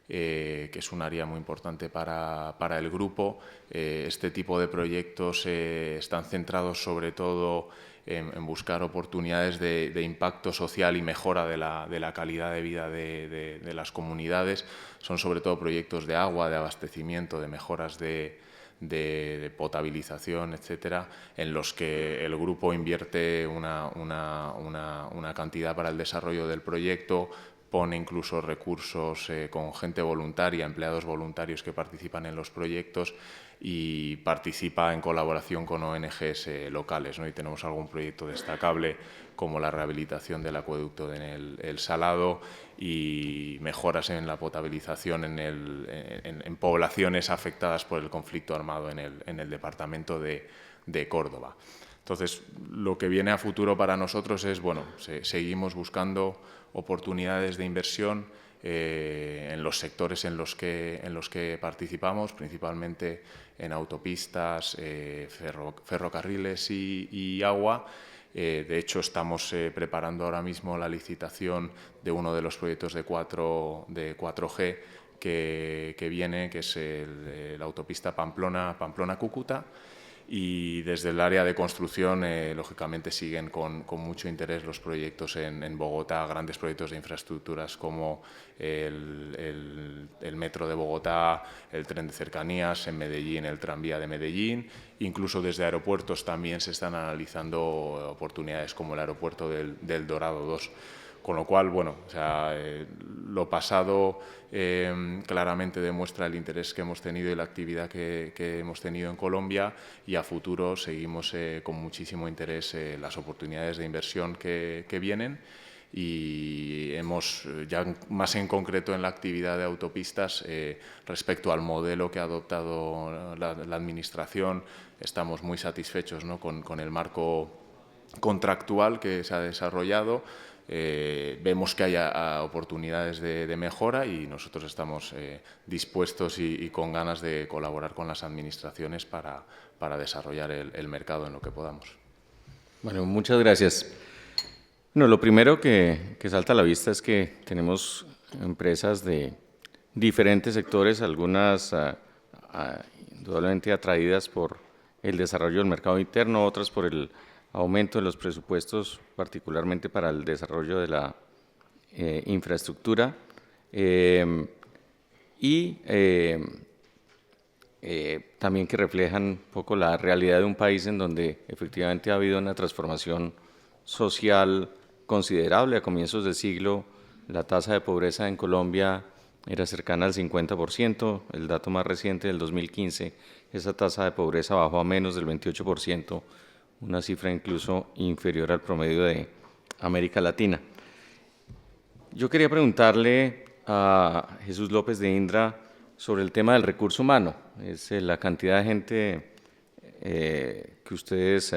[SPEAKER 6] que es un área muy importante para el grupo. Este tipo de proyectos están centrados sobre todo en buscar oportunidades de impacto social y mejora de la calidad de vida de las comunidades. Son sobre todo proyectos de agua, de abastecimiento, de mejoras de potabilización, etcétera, en los que el grupo invierte una cantidad para el desarrollo del proyecto, pone incluso recursos con gente voluntaria, empleados voluntarios que participan en los proyectos, y participa en colaboración con ONGs locales, ¿no? Y tenemos algún proyecto destacable como la rehabilitación del acueducto en el Salado y mejoras en la potabilización en poblaciones afectadas por el conflicto armado en el departamento de Córdoba. Entonces, lo que viene a futuro para nosotros es, bueno, seguimos buscando oportunidades de inversión en los sectores en los que participamos, principalmente en autopistas, ferrocarriles y agua. De hecho, estamos preparando ahora mismo la licitación de uno de los proyectos de 4G que viene, que es la autopista Pamplona-Cúcuta. Y desde el área de construcción, lógicamente, siguen con mucho interés los proyectos en Bogotá, grandes proyectos de infraestructuras como el metro de Bogotá, el tren de cercanías, en Medellín el tranvía de Medellín. Incluso desde aeropuertos también se están analizando oportunidades como el aeropuerto del Dorado 2. Con lo cual, bueno, o sea, lo pasado claramente demuestra el interés que hemos tenido y la actividad que hemos tenido en Colombia, y a futuro seguimos con muchísimo interés las oportunidades de inversión que vienen, y hemos, ya más en concreto en la actividad de autopistas, respecto al modelo que ha adoptado la Administración, estamos muy satisfechos, ¿no?, con el marco contractual que se ha desarrollado. Vemos que hay oportunidades de mejora, y nosotros estamos dispuestos y con ganas de colaborar con las administraciones para desarrollar el mercado en lo que podamos.
[SPEAKER 2] Bueno, muchas gracias. No, lo primero que salta a la vista es que tenemos empresas de diferentes sectores, algunas indudablemente atraídas por el desarrollo del mercado interno, otras por el aumento de los presupuestos, particularmente para el desarrollo de la infraestructura, y también que reflejan un poco la realidad de un país en donde efectivamente ha habido una transformación social considerable. A comienzos del siglo, la tasa de pobreza en Colombia era cercana al 50%, el dato más reciente del 2015, esa tasa de pobreza bajó a menos del 28%, una cifra incluso inferior al promedio de América Latina. Yo quería preguntarle a Jesús López de Indra sobre el tema del recurso humano, es la cantidad de gente que ustedes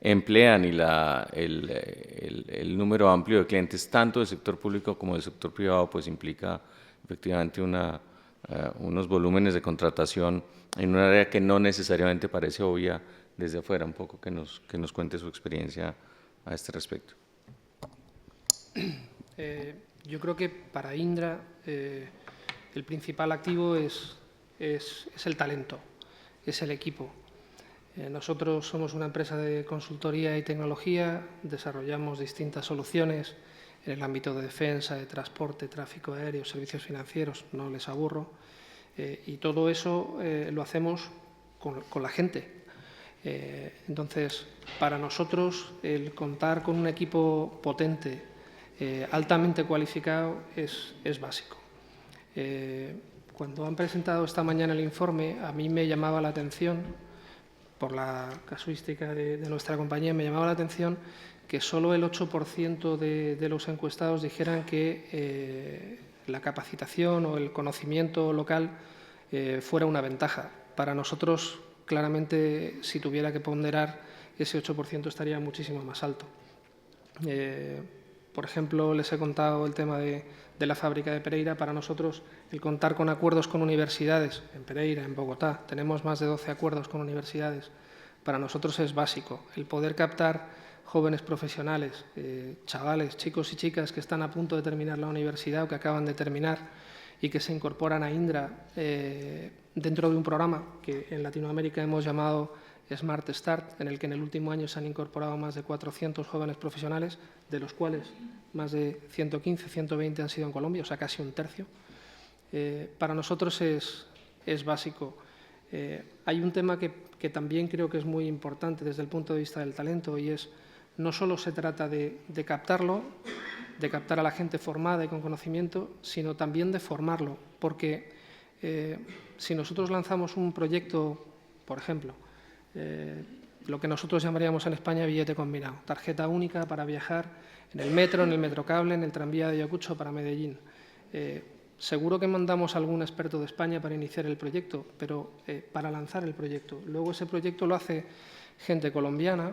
[SPEAKER 2] emplean y el número amplio de clientes, tanto del sector público como del sector privado, pues implica efectivamente unos volúmenes de contratación en un área que no necesariamente parece obvia desde afuera. Un poco que nos cuente su experiencia a este respecto.
[SPEAKER 3] Yo creo que para Indra el principal activo es el talento, es el equipo. Nosotros somos una empresa de consultoría y tecnología, desarrollamos distintas soluciones en el ámbito de defensa, de transporte, tráfico aéreo, servicios financieros, no les aburro, y todo eso lo hacemos con la gente. Entonces, para nosotros el contar con un equipo potente, altamente cualificado, es básico. Cuando han presentado esta mañana el informe, a mí me llamaba la atención, por la casuística de nuestra compañía, me llamaba la atención que solo el 8% de los encuestados dijeran que la capacitación o el conocimiento local fuera una ventaja. Para nosotros, claramente, si tuviera que ponderar, ese 8% estaría muchísimo más alto. Por ejemplo, les he contado el tema de la fábrica de Pereira. Para nosotros, el contar con acuerdos con universidades, en Pereira, en Bogotá, tenemos más de 12 acuerdos con universidades, para nosotros es básico. El poder captar jóvenes profesionales, chavales, chicos y chicas que están a punto de terminar la universidad o que acaban de terminar y que se incorporan a Indra dentro de un programa que en Latinoamérica hemos llamado Smart Start, en el que en el último año se han incorporado más de 400 jóvenes profesionales, de los cuales más de 115, 120 han sido en Colombia, o sea, casi un tercio. Para nosotros es básico. Hay un tema que también creo que es muy importante desde el punto de vista del talento, y es no solo se trata de captarlo, de captar a la gente formada y con conocimiento, sino también de formarlo, porque si nosotros lanzamos un proyecto, por ejemplo, lo que nosotros llamaríamos en España billete combinado, tarjeta única para viajar en el metro, en el metrocable, en el tranvía de Ayacucho para Medellín. Seguro que mandamos a algún experto de España para iniciar el proyecto, pero para lanzar el proyecto. Luego ese proyecto lo hace gente colombiana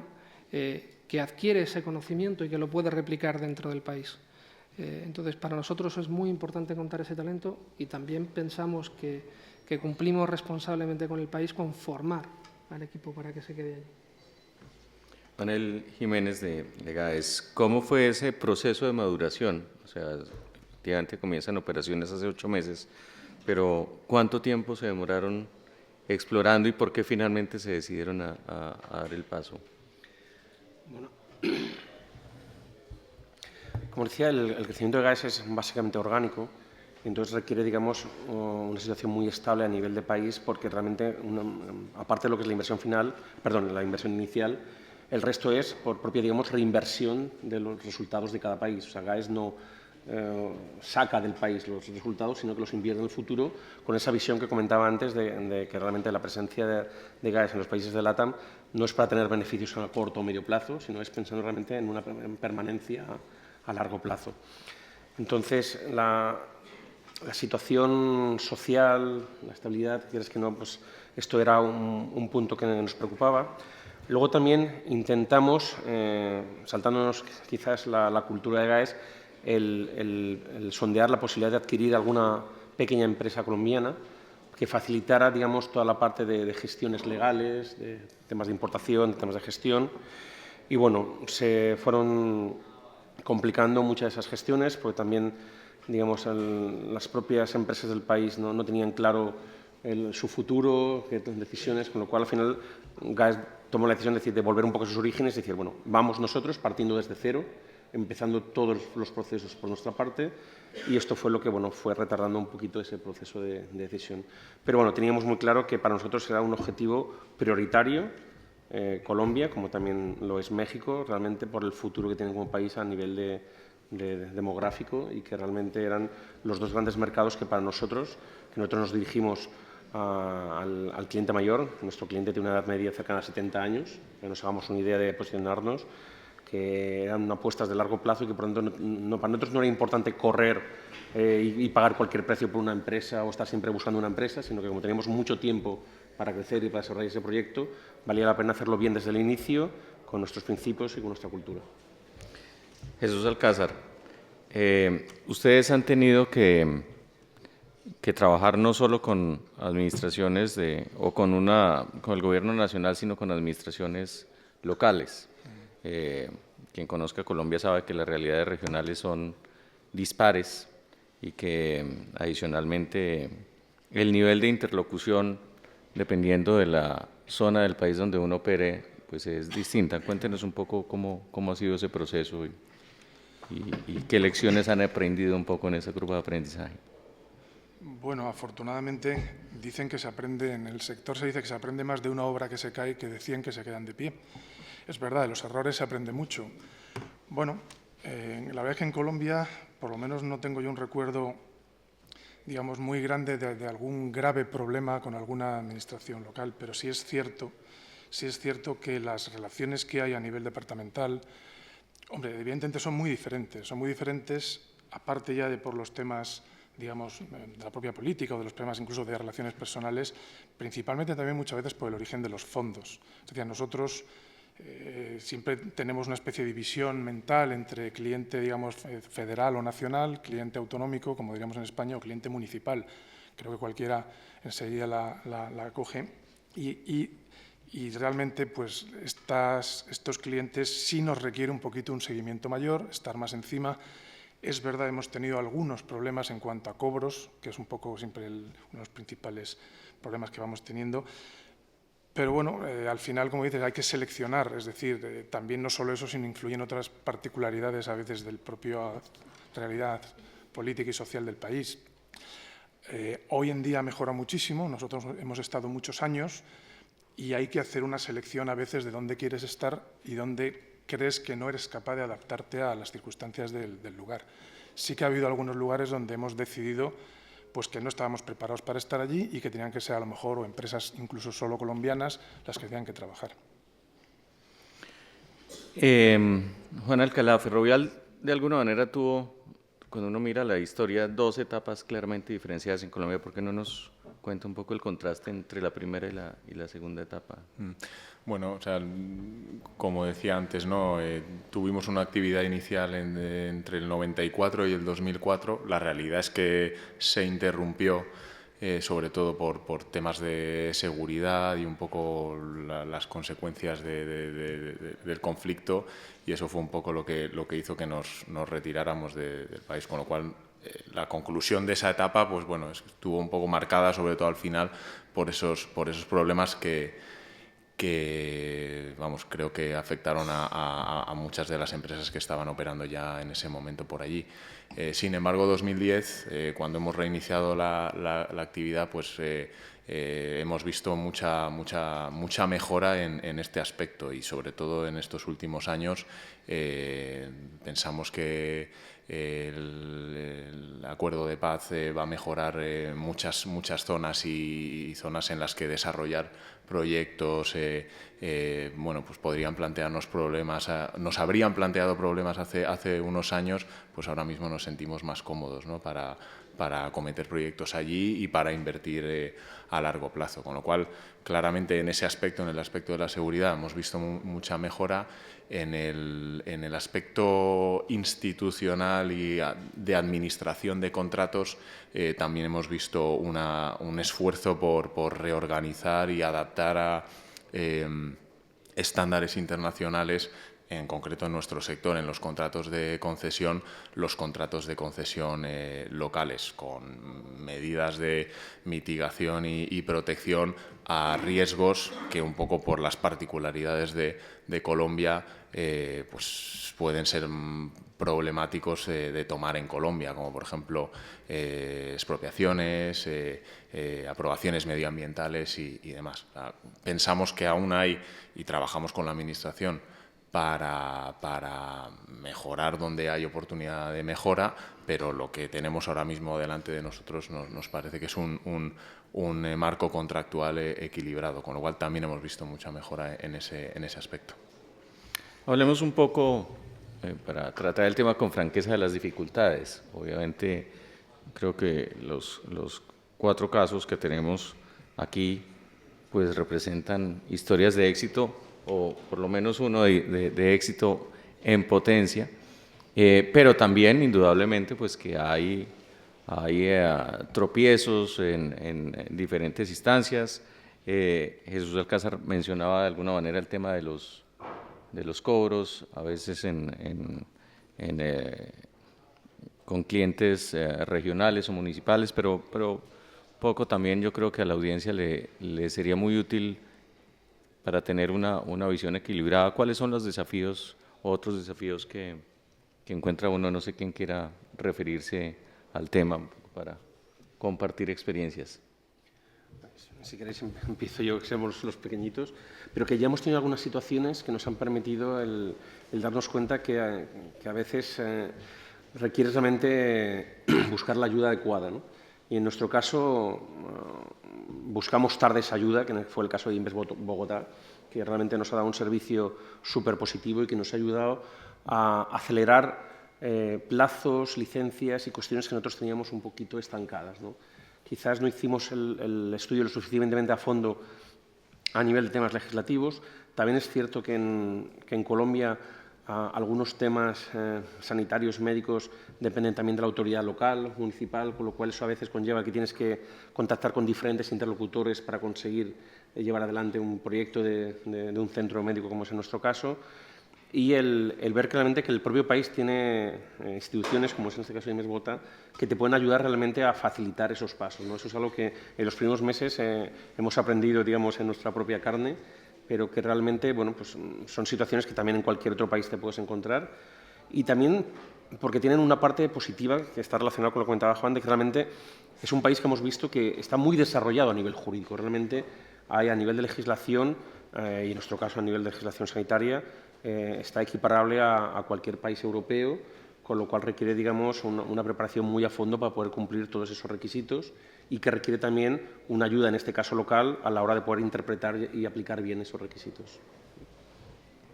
[SPEAKER 3] que adquiere ese conocimiento y que lo puede replicar dentro del país. Entonces, para nosotros es muy importante contar ese talento, y también pensamos que cumplimos responsablemente con el país con formar al equipo para que se quede allí.
[SPEAKER 2] Manuel Jiménez de GAES, ¿cómo fue ese proceso de maduración? O sea, efectivamente comienzan operaciones hace 8 meses, pero ¿cuánto tiempo se demoraron explorando y por qué finalmente se decidieron a dar el paso?
[SPEAKER 4] Bueno, como decía, el crecimiento de GAES es básicamente orgánico, entonces requiere, digamos, una situación muy estable a nivel de país, porque realmente, aparte de lo que es la inversión final, perdón, la inversión inicial, el resto es por propia, digamos, reinversión de los resultados de cada país. O sea, GAES no saca del país los resultados, sino que los invierte en el futuro, con esa visión que comentaba antes de que realmente la presencia de GAES en los países de LATAM no es para tener beneficios a corto o medio plazo, sino es pensando realmente en una permanencia a largo plazo. Entonces, la situación social, la estabilidad, quieres que no, pues esto era un punto que nos preocupaba. Luego también intentamos, saltándonos quizás la cultura de GAES, el sondear la posibilidad de adquirir alguna pequeña empresa colombiana que facilitara, digamos, toda la parte de gestiones legales, de temas de importación, de temas de gestión. Y bueno, se fueron complicando muchas de esas gestiones, porque también, digamos, las propias empresas del país no tenían claro su futuro, ciertas decisiones, con lo cual al final GAES tomó la decisión de volver un poco a sus orígenes y decir, bueno, vamos nosotros partiendo desde cero, empezando todos los procesos por nuestra parte, y esto fue lo que fue retardando un poquito ese proceso de decisión. Pero bueno, teníamos muy claro que para nosotros era un objetivo prioritario, Colombia, como también lo es México, realmente por el futuro que tienen como país a nivel demográfico, y que realmente eran los dos grandes mercados que para nosotros, que nosotros nos dirigimos al cliente mayor. Nuestro cliente tiene una edad media cercana a 70 años, que nos hagamos una idea de posicionarnos, que eran apuestas de largo plazo y que por lo tanto para nosotros no era importante correr y pagar cualquier precio por una empresa o estar siempre buscando una empresa, sino que como teníamos mucho tiempo para crecer y para desarrollar ese proyecto, valía la pena hacerlo bien desde el inicio, con nuestros principios y con nuestra cultura.
[SPEAKER 2] Jesús Alcázar, ustedes han tenido que trabajar no solo con administraciones o con el gobierno nacional, sino con administraciones locales. Quien conozca Colombia sabe que las realidades regionales son dispares y que adicionalmente el nivel de interlocución, dependiendo de la zona del país donde uno opere, pues es distinta. Cuéntenos un poco cómo ha sido ese proceso y qué lecciones han aprendido un poco en esa curva de aprendizaje.
[SPEAKER 5] Bueno, afortunadamente dicen que se aprende, en el sector se dice que se aprende más de una obra que se cae que de 100 que se quedan de pie. Es verdad, de los errores se aprende mucho. Bueno, la verdad es que en Colombia, por lo menos no tengo yo un recuerdo, digamos, muy grande de algún grave problema con alguna administración local, pero sí es cierto que las relaciones que hay a nivel departamental, hombre, evidentemente son muy diferentes, aparte ya de por los temas, digamos, de la propia política o de los problemas incluso de relaciones personales, principalmente también muchas veces por el origen de los fondos. Es decir, nosotros siempre tenemos una especie de división mental entre cliente, digamos, federal o nacional, cliente autonómico, como diríamos en España, o cliente municipal. Creo que cualquiera enseguida la coge. Y realmente, pues, estos clientes sí nos requiere un poquito un seguimiento mayor, estar más encima. Es verdad, hemos tenido algunos problemas en cuanto a cobros, que es un poco siempre uno de los principales problemas que vamos teniendo. Pero bueno, al final, como dices, hay que seleccionar, es decir, también no solo eso, sino influyen otras particularidades a veces de la propia realidad política y social del país. Hoy en día mejora muchísimo, nosotros hemos estado muchos años y hay que hacer una selección a veces de dónde quieres estar y dónde crees que no eres capaz de adaptarte a las circunstancias del lugar. Sí que ha habido algunos lugares donde hemos decidido pues que no estábamos preparados para estar allí y que tenían que ser a lo mejor o empresas incluso solo colombianas las que tenían que trabajar.
[SPEAKER 2] Juan Alcalá, Ferrovial de alguna manera tuvo, cuando uno mira la historia, dos etapas claramente diferenciadas en Colombia. ¿Por qué no nos cuenta un poco el contraste entre la primera y la segunda etapa?
[SPEAKER 6] Bueno, o sea, como decía antes, ¿no? Tuvimos una actividad inicial entre el 94 y el 2004. La realidad es que se interrumpió, sobre todo por temas de seguridad y un poco las consecuencias del conflicto, y eso fue un poco lo que hizo que nos retiráramos del país, con lo cual la conclusión de esa etapa, pues bueno, estuvo un poco marcada, sobre todo al final, por esos problemas que vamos, creo que afectaron a muchas de las empresas que estaban operando ya en ese momento por allí. Sin embargo, 2010, cuando hemos reiniciado la actividad, pues hemos visto mucha mejora en este aspecto, y sobre todo en estos últimos años pensamos que el acuerdo de paz va a mejorar muchas zonas y zonas en las que desarrollar proyectos, bueno, pues podrían plantearnos problemas, nos habrían planteado problemas hace unos años, pues ahora mismo nos sentimos más cómodos, ¿no? para acometer proyectos allí y para invertir a largo plazo. Con lo cual, claramente en ese aspecto, en el aspecto de la seguridad, hemos visto mucha mejora. En el aspecto institucional y de administración de contratos, también hemos visto un esfuerzo por reorganizar y adaptar a estándares internacionales en concreto en nuestro sector, en los contratos de concesión locales, con medidas de mitigación y protección a riesgos que, un poco por las particularidades de Colombia, pues pueden ser problemáticos de tomar en Colombia, como por ejemplo expropiaciones, aprobaciones medioambientales y demás. O sea, pensamos que aún hay, y trabajamos con la Administración para mejorar donde hay oportunidad de mejora, pero lo que tenemos ahora mismo delante de nosotros nos parece que es un marco contractual equilibrado, con lo cual también hemos visto mucha mejora en ese aspecto.
[SPEAKER 2] Hablemos un poco, para tratar el tema con franqueza, de las dificultades. Obviamente, creo que los 4 casos que tenemos aquí pues representan historias de éxito, o por lo menos uno de éxito en potencia, pero también indudablemente pues que hay tropiezos en diferentes instancias. Jesús Alcázar mencionaba de alguna manera el tema de los cobros, a veces con clientes regionales o municipales, pero poco también yo creo que a la audiencia le sería muy útil para tener una visión equilibrada. ¿Cuáles son los desafíos, otros desafíos que encuentra uno? No sé quién quiera referirse al tema para compartir experiencias.
[SPEAKER 4] Si queréis, empiezo yo, que somos los pequeñitos, pero que ya hemos tenido algunas situaciones que nos han permitido el darnos cuenta que a veces requiere realmente buscar la ayuda adecuada, ¿no? Y en nuestro caso buscamos tarde esa ayuda, que fue el caso de Inves Bogotá, que realmente nos ha dado un servicio súper positivo y que nos ha ayudado a acelerar plazos, licencias y cuestiones que nosotros teníamos un poquito estancadas, ¿no? Quizás no hicimos el estudio lo suficientemente a fondo a nivel de temas legislativos. También es cierto que en Colombia algunos temas sanitarios, médicos, dependen también de la autoridad local, municipal, con lo cual eso a veces conlleva que tienes que contactar con diferentes interlocutores para conseguir llevar adelante un proyecto de un centro médico, como es en nuestro caso. Y el ver claramente que el propio país tiene instituciones, como es en este caso de Inves Bogotá, que te pueden ayudar realmente a facilitar esos pasos, ¿no? Eso es algo que en los primeros meses hemos aprendido, digamos, en nuestra propia carne, pero que realmente, bueno, pues son situaciones que también en cualquier otro país te puedes encontrar. Y también porque tienen una parte positiva que está relacionada con lo que comentaba Juan, de que realmente es un país que hemos visto que está muy desarrollado a nivel jurídico. Realmente hay a nivel de legislación, y en nuestro caso a nivel de legislación sanitaria, está equiparable a cualquier país europeo, con lo cual requiere, digamos, una preparación muy a fondo para poder cumplir todos esos requisitos y que requiere también una ayuda, en este caso local, a la hora de poder interpretar y aplicar bien esos requisitos.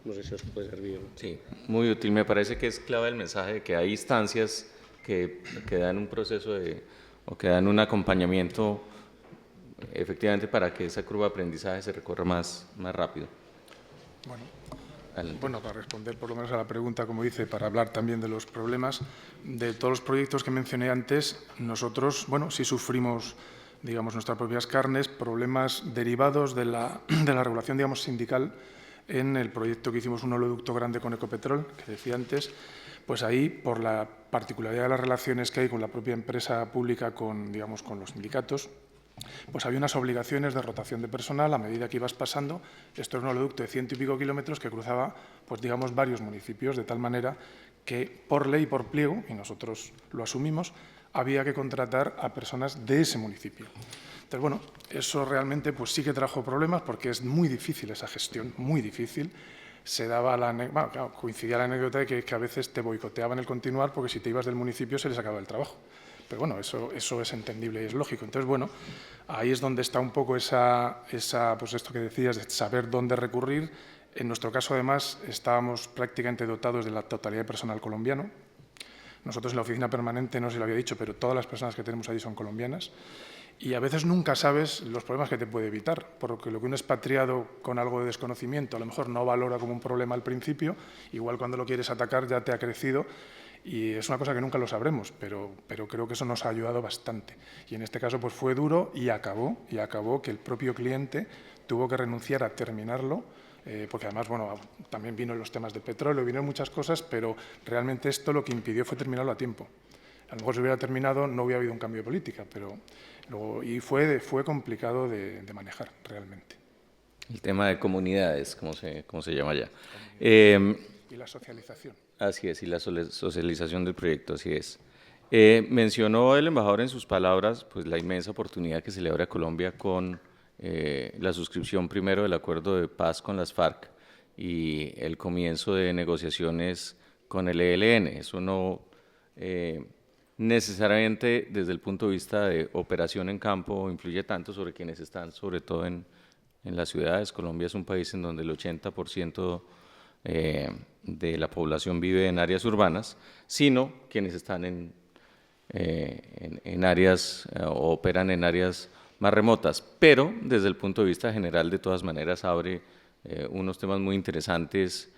[SPEAKER 4] No sé si os puede servir.
[SPEAKER 2] Sí, muy útil. Me parece que es clave el mensaje de que hay instancias que dan un proceso o que dan un acompañamiento efectivamente para que esa curva de aprendizaje se recorra más rápido.
[SPEAKER 5] Bueno, para responder por lo menos a la pregunta, como dice, para hablar también de los problemas, de todos los proyectos que mencioné antes, nosotros, bueno, sí sufrimos, digamos, nuestras propias carnes, problemas derivados de la regulación, digamos, sindical. En el proyecto que hicimos, un oleoducto grande con Ecopetrol, que decía antes, pues ahí, por la particularidad de las relaciones que hay con la propia empresa pública, digamos, con los sindicatos, pues había unas obligaciones de rotación de personal a medida que ibas pasando. Esto era un oleoducto de 100 y pico kilómetros que cruzaba, pues digamos, varios municipios, de tal manera que por ley, por pliego, y nosotros lo asumimos, había que contratar a personas de ese municipio. Entonces, bueno, eso realmente pues sí que trajo problemas porque es muy difícil esa gestión, muy difícil. Se daba bueno, claro, coincidía la anécdota de que a veces te boicoteaban el continuar porque si te ibas del municipio se les acababa el trabajo. Pero bueno, eso es entendible y es lógico. Entonces, bueno, ahí es donde está un poco pues esto que decías, de saber dónde recurrir. En nuestro caso, además, estábamos prácticamente dotados de la totalidad de personal colombiano. Nosotros en la oficina permanente, no se lo había dicho, pero todas las personas que tenemos allí son colombianas. Y a veces nunca sabes los problemas que te puede evitar, porque lo que un expatriado con algo de desconocimiento a lo mejor no valora como un problema al principio, igual cuando lo quieres atacar ya te ha crecido. Y es una cosa que nunca lo sabremos, pero creo que eso nos ha ayudado bastante. Y en este caso pues fue duro y acabó que el propio cliente tuvo que renunciar a terminarlo porque además, bueno, también vino los temas del petróleo, vino muchas cosas, pero realmente esto lo que impidió fue terminarlo a tiempo. A lo mejor si hubiera terminado no hubiera habido un cambio de política, pero luego, y fue complicado de manejar realmente.
[SPEAKER 2] El tema de comunidades, ¿cómo se llama ya?
[SPEAKER 5] Y la socialización.
[SPEAKER 2] Así es, y la socialización del proyecto, así es. Mencionó el embajador en sus palabras pues, la inmensa oportunidad que se le abre a Colombia con la suscripción primero del acuerdo de paz con las FARC y el comienzo de negociaciones con el ELN. Eso no necesariamente desde el punto de vista de operación en campo influye tanto sobre quienes están, sobre todo en las ciudades. Colombia es un país en donde el 80% de la población vive en áreas urbanas, sino quienes están en áreas o operan en áreas más remotas, pero desde el punto de vista general de todas maneras abre unos temas muy interesantes.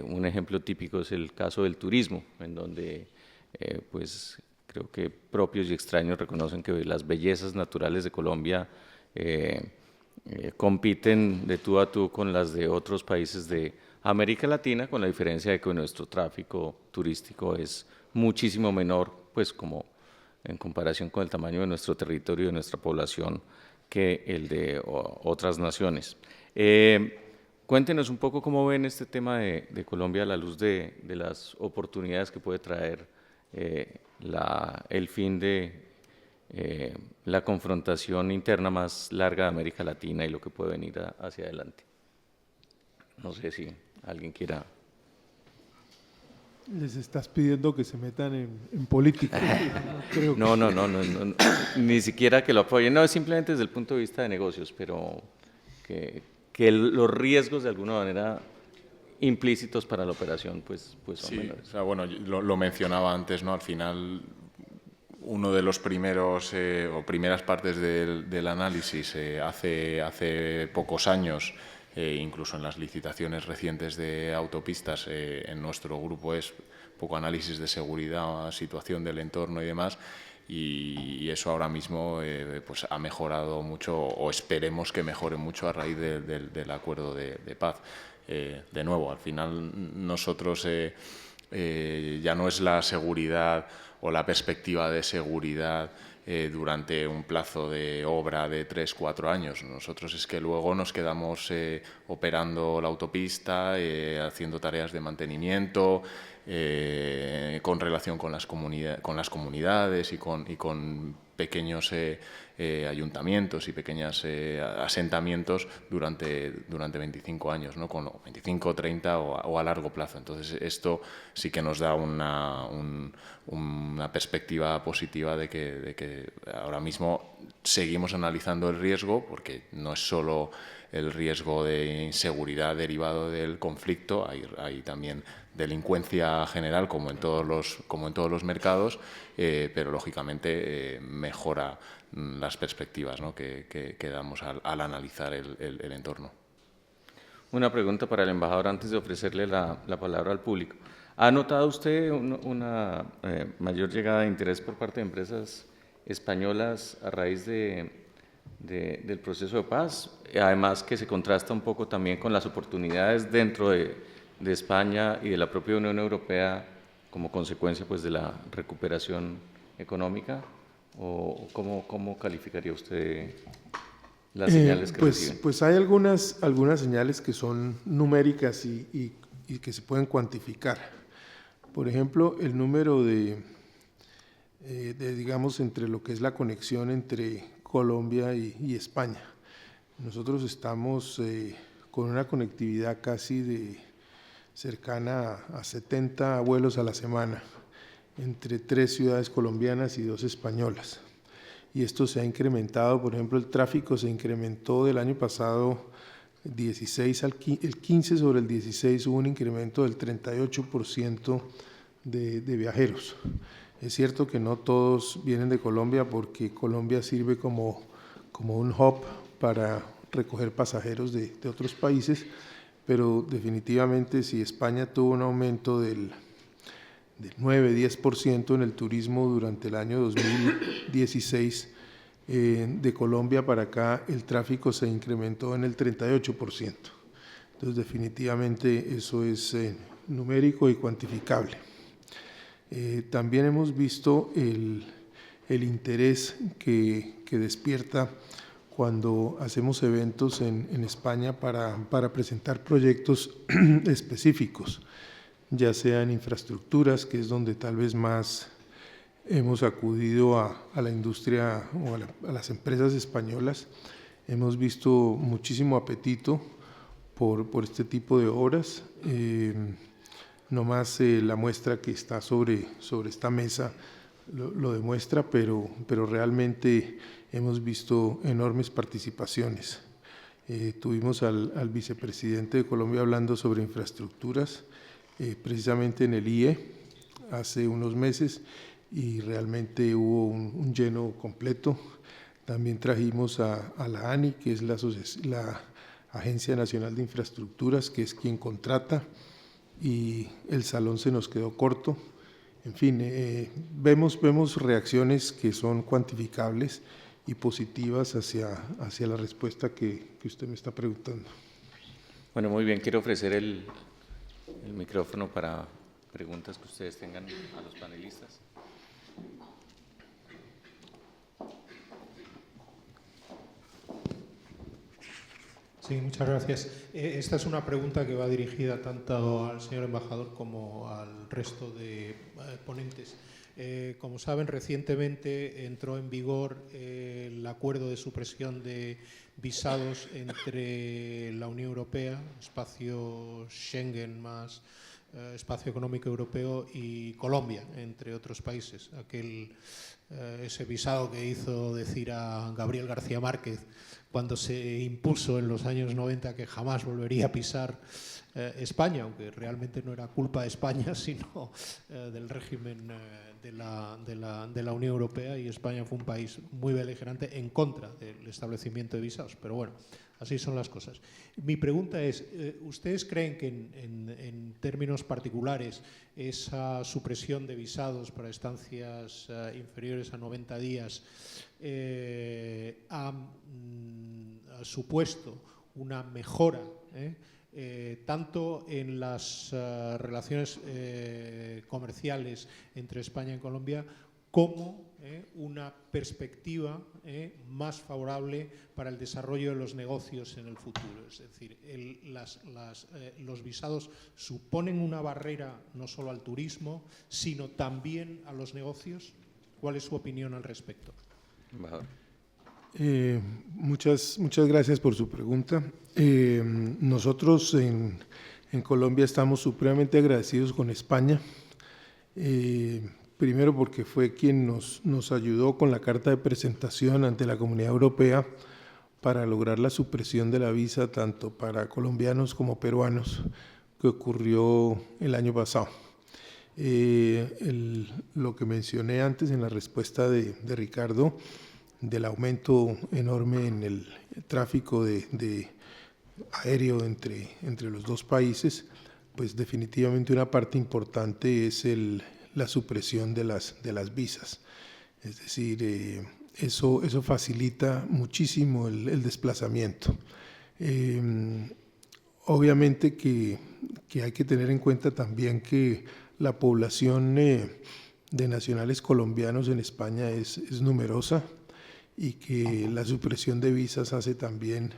[SPEAKER 2] Un ejemplo típico es el caso del turismo, en donde pues creo que propios y extraños reconocen que las bellezas naturales de Colombia compiten de tú a tú con las de otros países de América Latina, con la diferencia de que nuestro tráfico turístico es muchísimo menor, pues como en comparación con el tamaño de nuestro territorio y de nuestra población, que el de otras naciones. Cuéntenos un poco cómo ven este tema de Colombia a la luz de las oportunidades que puede traer el fin de la confrontación interna más larga de América Latina y lo que puede venir hacia adelante. No sé si alguien quiera.
[SPEAKER 1] Les estás pidiendo que se metan en política.
[SPEAKER 2] No, ni siquiera que lo apoyen. No, es simplemente desde el punto de vista de negocios, pero que los riesgos de alguna manera implícitos para la operación pues son menores.
[SPEAKER 6] O sea, bueno, lo mencionaba antes, ¿no? Al final, uno de los primeros o primeras partes del análisis hace pocos años, incluso en las licitaciones recientes de autopistas, en nuestro grupo es poco análisis de seguridad, situación del entorno y demás, y eso ahora mismo pues ha mejorado mucho, o esperemos que mejore mucho a raíz del acuerdo de paz. De nuevo, al final nosotros ya no es la seguridad o la perspectiva de seguridad durante un plazo de obra de 3-4 años. Nosotros es que luego nos quedamos operando la autopista, haciendo tareas de mantenimiento, con relación con las comunidades y con pequeños ayuntamientos y pequeños asentamientos durante 25 años, ¿no? Con 25, 30 o a largo plazo. Entonces, esto sí que nos da una perspectiva positiva de que ahora mismo seguimos analizando el riesgo, porque no es solo el riesgo de inseguridad derivado del conflicto, hay también delincuencia general como en todos los mercados, pero lógicamente mejora las perspectivas, ¿no? que damos al analizar el entorno.
[SPEAKER 2] Una pregunta para el embajador antes de ofrecerle la palabra al público. ¿Ha notado usted una mayor llegada de interés por parte de empresas españolas a raíz del proceso de paz? Además que se contrasta un poco también con las oportunidades dentro de España y de la propia Unión Europea como consecuencia pues, de la recuperación económica. ¿O cómo calificaría usted las señales que reciben?
[SPEAKER 1] Pues hay algunas señales que son numéricas y que se pueden cuantificar. Por ejemplo, el número digamos, entre lo que es la conexión entre Colombia y España. Nosotros estamos con una conectividad casi cercana a 70 vuelos a la semana entre 3 ciudades colombianas y 2 españolas. Y esto se ha incrementado, por ejemplo, el tráfico se incrementó del año pasado el 15 sobre el 16 hubo un incremento del 38% de viajeros. Es cierto que no todos vienen de Colombia porque Colombia sirve como un hub para recoger pasajeros de otros países, pero definitivamente si España tuvo un aumento del 9-10% en el turismo durante el año 2016, de Colombia para acá el tráfico se incrementó en el 38%. Entonces, definitivamente eso es numérico y cuantificable. También hemos visto el interés que despierta cuando hacemos eventos en España para presentar proyectos específicos, ya sea en infraestructuras, que es donde tal vez más hemos acudido a la industria o a las empresas españolas. Hemos visto muchísimo apetito por este tipo de obras. No más la muestra que está sobre esta mesa lo demuestra, pero realmente hemos visto enormes participaciones. Tuvimos al vicepresidente de Colombia hablando sobre infraestructuras, precisamente en el IE, hace unos meses, y realmente hubo un lleno completo. También trajimos a la ANI, que es la Agencia Nacional de Infraestructuras, que es quien contrata, y el salón se nos quedó corto. En fin, vemos reacciones que son cuantificables y positivas hacia la respuesta que usted me está preguntando.
[SPEAKER 2] Bueno, muy bien. Quiero ofrecer el micrófono para preguntas que ustedes tengan a los panelistas.
[SPEAKER 7] Sí, muchas gracias. Esta es una pregunta que va dirigida tanto al señor embajador como al resto de ponentes. Como saben, recientemente entró en vigor el acuerdo de supresión de visados entre la Unión Europea, espacio Schengen más espacio económico europeo, y Colombia, entre otros países. Ese visado que hizo decir a Gabriel García Márquez cuando se impuso en los años 90 que jamás volvería a pisar España, aunque realmente no era culpa de España, sino del régimen de la Unión Europea, y España fue un país muy beligerante en contra del establecimiento de visados. Pero bueno, así son las cosas. Mi pregunta es, ¿ustedes creen que en términos particulares esa supresión de visados para estancias inferiores a 90 días ha supuesto una mejora tanto en las relaciones comerciales entre España y Colombia como una perspectiva más favorable para el desarrollo de los negocios en el futuro? Es decir, los visados suponen una barrera no solo al turismo, sino también a los negocios. ¿Cuál es su opinión al respecto?
[SPEAKER 1] Muchas gracias por su pregunta. Nosotros en Colombia estamos supremamente agradecidos con España. Primero porque fue quien nos ayudó con la carta de presentación ante la Comunidad Europea para lograr la supresión de la visa tanto para colombianos como peruanos, que ocurrió el año pasado. Lo que mencioné antes en la respuesta de Ricardo, del aumento enorme en el tráfico de aéreo entre los dos países, pues definitivamente una parte importante es la supresión de las visas. Es decir, eso facilita muchísimo el desplazamiento. Obviamente que hay que tener en cuenta también que la población de nacionales colombianos en España es numerosa, y que la supresión de visas hace también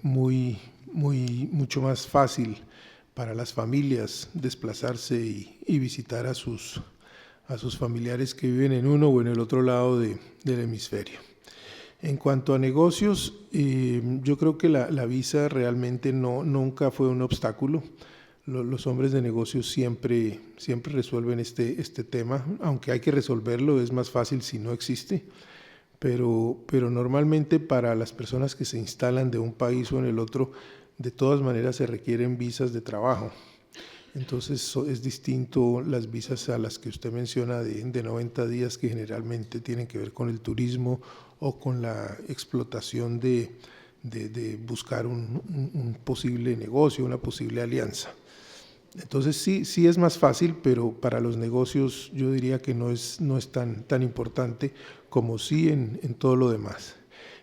[SPEAKER 1] mucho más fácil para las familias desplazarse y visitar a sus familiares que viven en uno o en el otro lado del hemisferio. En cuanto a negocios, yo creo que la visa realmente nunca fue un obstáculo. Los hombres de negocios siempre resuelven este tema, aunque hay que resolverlo, es más fácil si no existe. Pero normalmente para las personas que se instalan de un país o en el otro, de todas maneras se requieren visas de trabajo. Entonces es distinto las visas a las que usted menciona de 90 días, que generalmente tienen que ver con el turismo o con la explotación de buscar un posible negocio, una posible alianza. Entonces sí es más fácil, pero para los negocios yo diría que no es tan importante como sí en todo lo demás.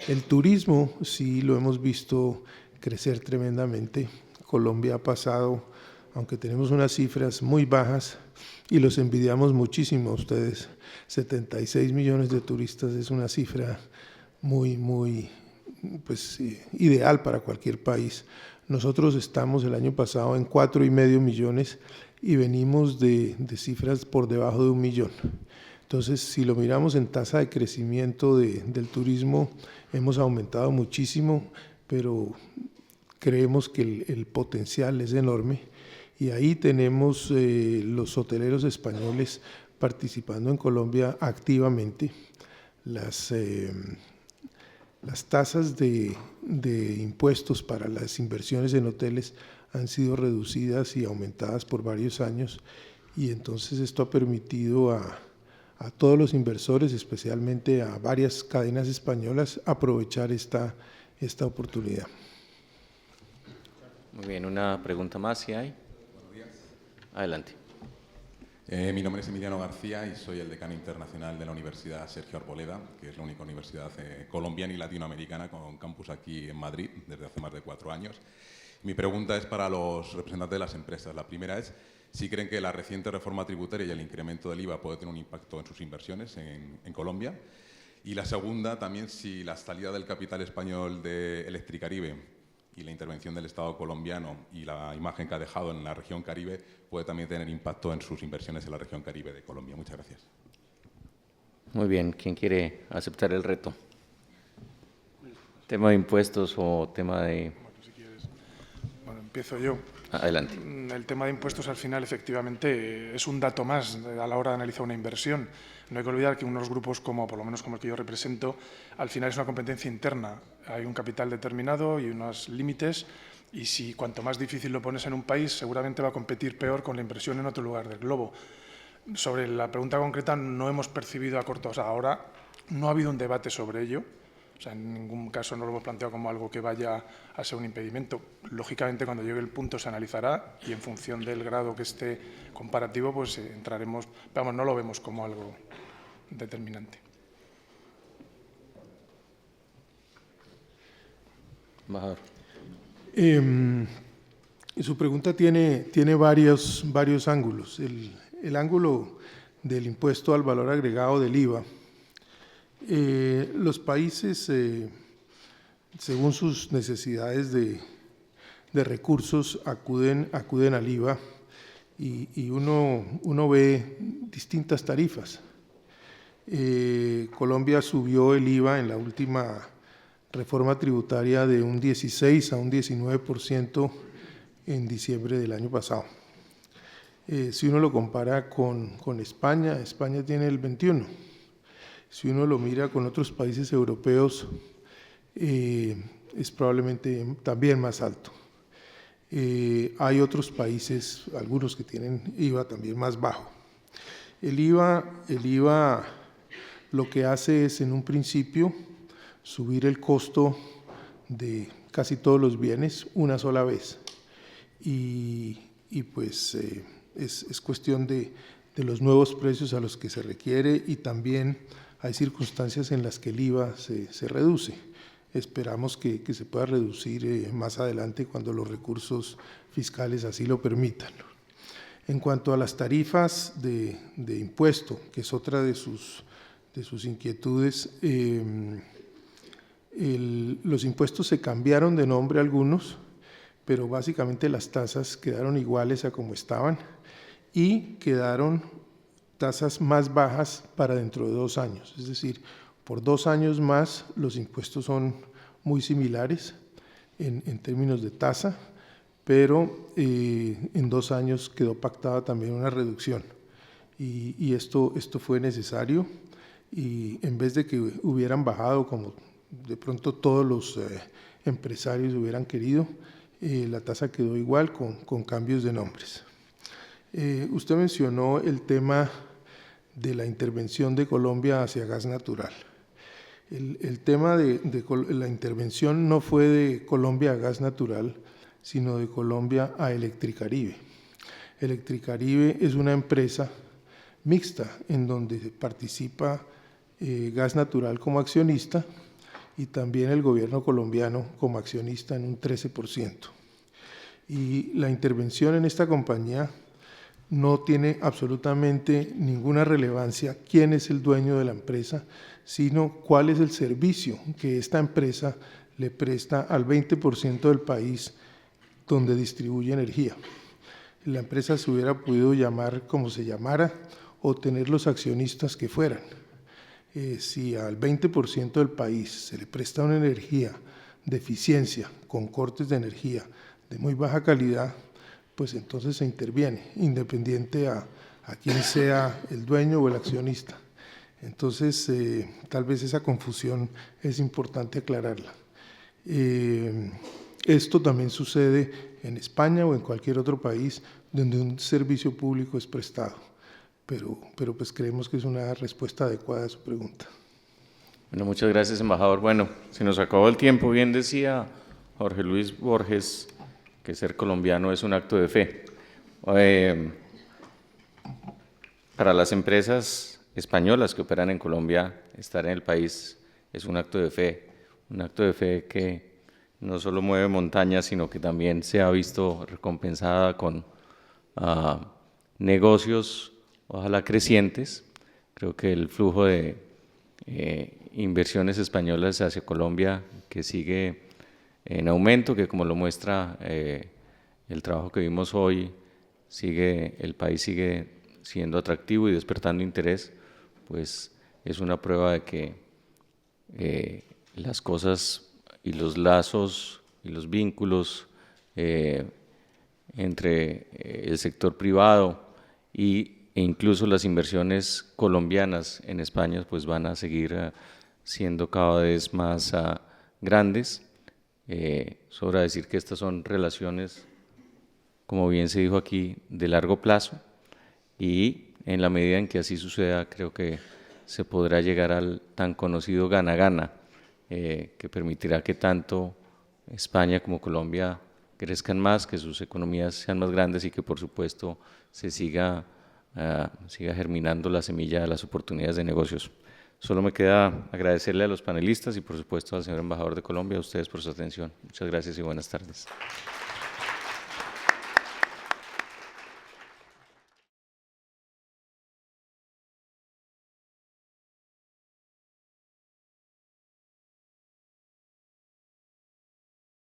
[SPEAKER 1] El turismo sí lo hemos visto crecer tremendamente. Colombia ha pasado, aunque tenemos unas cifras muy bajas y los envidiamos muchísimo a ustedes, 76 millones de turistas es una cifra muy pues, ideal para cualquier país. Nosotros estamos el año pasado en 4,5 millones y venimos de cifras por debajo de 1 millón. Entonces, si lo miramos en tasa de crecimiento del turismo, hemos aumentado muchísimo, pero creemos que el potencial es enorme y ahí tenemos los hoteleros españoles participando en Colombia activamente. Las tasas de impuestos para las inversiones en hoteles han sido reducidas y aumentadas por varios años y entonces esto ha permitido a todos los inversores, especialmente a varias cadenas españolas, aprovechar esta oportunidad.
[SPEAKER 2] Muy bien, una pregunta más, si hay.
[SPEAKER 8] Buenos días.
[SPEAKER 2] Adelante.
[SPEAKER 8] Mi nombre es Emiliano García y soy el decano internacional de la Universidad Sergio Arboleda, que es la única universidad colombiana y latinoamericana con campus aquí en Madrid desde hace más de 4 años. Mi pregunta es para los representantes de las empresas. La primera es si creen que la reciente reforma tributaria y el incremento del IVA puede tener un impacto en sus inversiones en Colombia. Y la segunda, también si la salida del capital español de Electricaribe y la intervención del Estado colombiano y la imagen que ha dejado en la región Caribe puede también tener impacto en sus inversiones en la región Caribe de Colombia. Muchas gracias.
[SPEAKER 2] Muy bien, ¿quién quiere aceptar el reto? ¿Tema de impuestos o tema de...?
[SPEAKER 5] Bueno, si quieres. Bueno, empiezo yo.
[SPEAKER 2] Adelante.
[SPEAKER 5] El tema de impuestos, al final, efectivamente, es un dato más a la hora de analizar una inversión. No hay que olvidar que unos grupos, por lo menos como el que yo represento, al final es una competencia interna. Hay un capital determinado y unos límites, y si cuanto más difícil lo pones en un país, seguramente va a competir peor con la inversión en otro lugar del globo. Sobre la pregunta concreta, no hemos percibido a corto, ahora no ha habido un debate sobre ello. O sea, en ningún caso no lo hemos planteado como algo que vaya a ser un impedimento. Lógicamente, cuando llegue el punto se analizará y en función del grado que esté comparativo, pues entraremos. Vamos, no lo vemos como algo determinante.
[SPEAKER 2] Embajador.
[SPEAKER 1] Su pregunta tiene varios ángulos. El ángulo del impuesto al valor agregado del IVA. Los países, según sus necesidades de recursos, acuden al IVA y uno ve distintas tarifas. Colombia subió el IVA en la última reforma tributaria de un 16 a un 19% en diciembre del año pasado. Si uno lo compara con España, España tiene el 21%. Si uno lo mira con otros países europeos, es probablemente también más alto. Hay otros países, algunos que tienen IVA también más bajo. El IVA lo que hace es, en un principio, subir el costo de casi todos los bienes una sola vez. Y pues es cuestión de los nuevos precios a los que se requiere y también hay circunstancias en las que el IVA se reduce. Esperamos que se pueda reducir más adelante cuando los recursos fiscales así lo permitan. En cuanto a las tarifas de impuesto, que es otra de sus inquietudes, los impuestos se cambiaron de nombre algunos, pero básicamente las tasas quedaron iguales a como estaban y quedaron tasas más bajas para dentro de 2 años. Es decir, por 2 años más los impuestos son muy similares en términos de tasa, pero en 2 años quedó pactada también una reducción. Y esto fue necesario y en vez de que hubieran bajado como de pronto todos los empresarios hubieran querido, la tasa quedó igual con cambios de nombres. Usted mencionó el tema de la intervención de Colombia hacia gas natural. El tema de la intervención no fue de Colombia a gas natural, sino de Colombia a Electricaribe. Electricaribe es una empresa mixta en donde participa Gas Natural como accionista y también el gobierno colombiano como accionista en un 13%. Y la intervención en esta compañía no tiene absolutamente ninguna relevancia quién es el dueño de la empresa, sino cuál es el servicio que esta empresa le presta al 20% del país donde distribuye energía. La empresa se hubiera podido llamar como se llamara o tener los accionistas que fueran. Si al 20% del país se le presta una energía de eficiencia, con cortes de energía de muy baja calidad, pues entonces se interviene, independiente a quién sea el dueño o el accionista. Entonces, tal vez esa confusión es importante aclararla. Esto también sucede en España o en cualquier otro país donde un servicio público es prestado, pero pues creemos que es una respuesta adecuada a su pregunta.
[SPEAKER 2] Bueno, muchas gracias, embajador. Bueno, se nos acabó el tiempo. Bien decía Jorge Luis Borges que ser colombiano es un acto de fe. Para las empresas españolas que operan en Colombia, estar en el país es un acto de fe que no solo mueve montañas, sino que también se ha visto recompensada con negocios, ojalá crecientes. Creo que el flujo de inversiones españolas hacia Colombia, que sigue en aumento, que como lo muestra el trabajo que vimos hoy, el país sigue siendo atractivo y despertando interés, pues es una prueba de que las cosas y los lazos y los vínculos entre el sector privado e incluso las inversiones colombianas en España pues van a seguir siendo cada vez más grandes. Sobra decir que estas son relaciones, como bien se dijo aquí, de largo plazo, y en la medida en que así suceda, creo que se podrá llegar al tan conocido gana-gana, que permitirá que tanto España como Colombia crezcan más, que sus economías sean más grandes y que por supuesto se siga germinando la semilla de las oportunidades de negocios. Solo me queda agradecerle a los panelistas y por supuesto al señor embajador de Colombia, a ustedes por su atención. Muchas gracias y buenas tardes.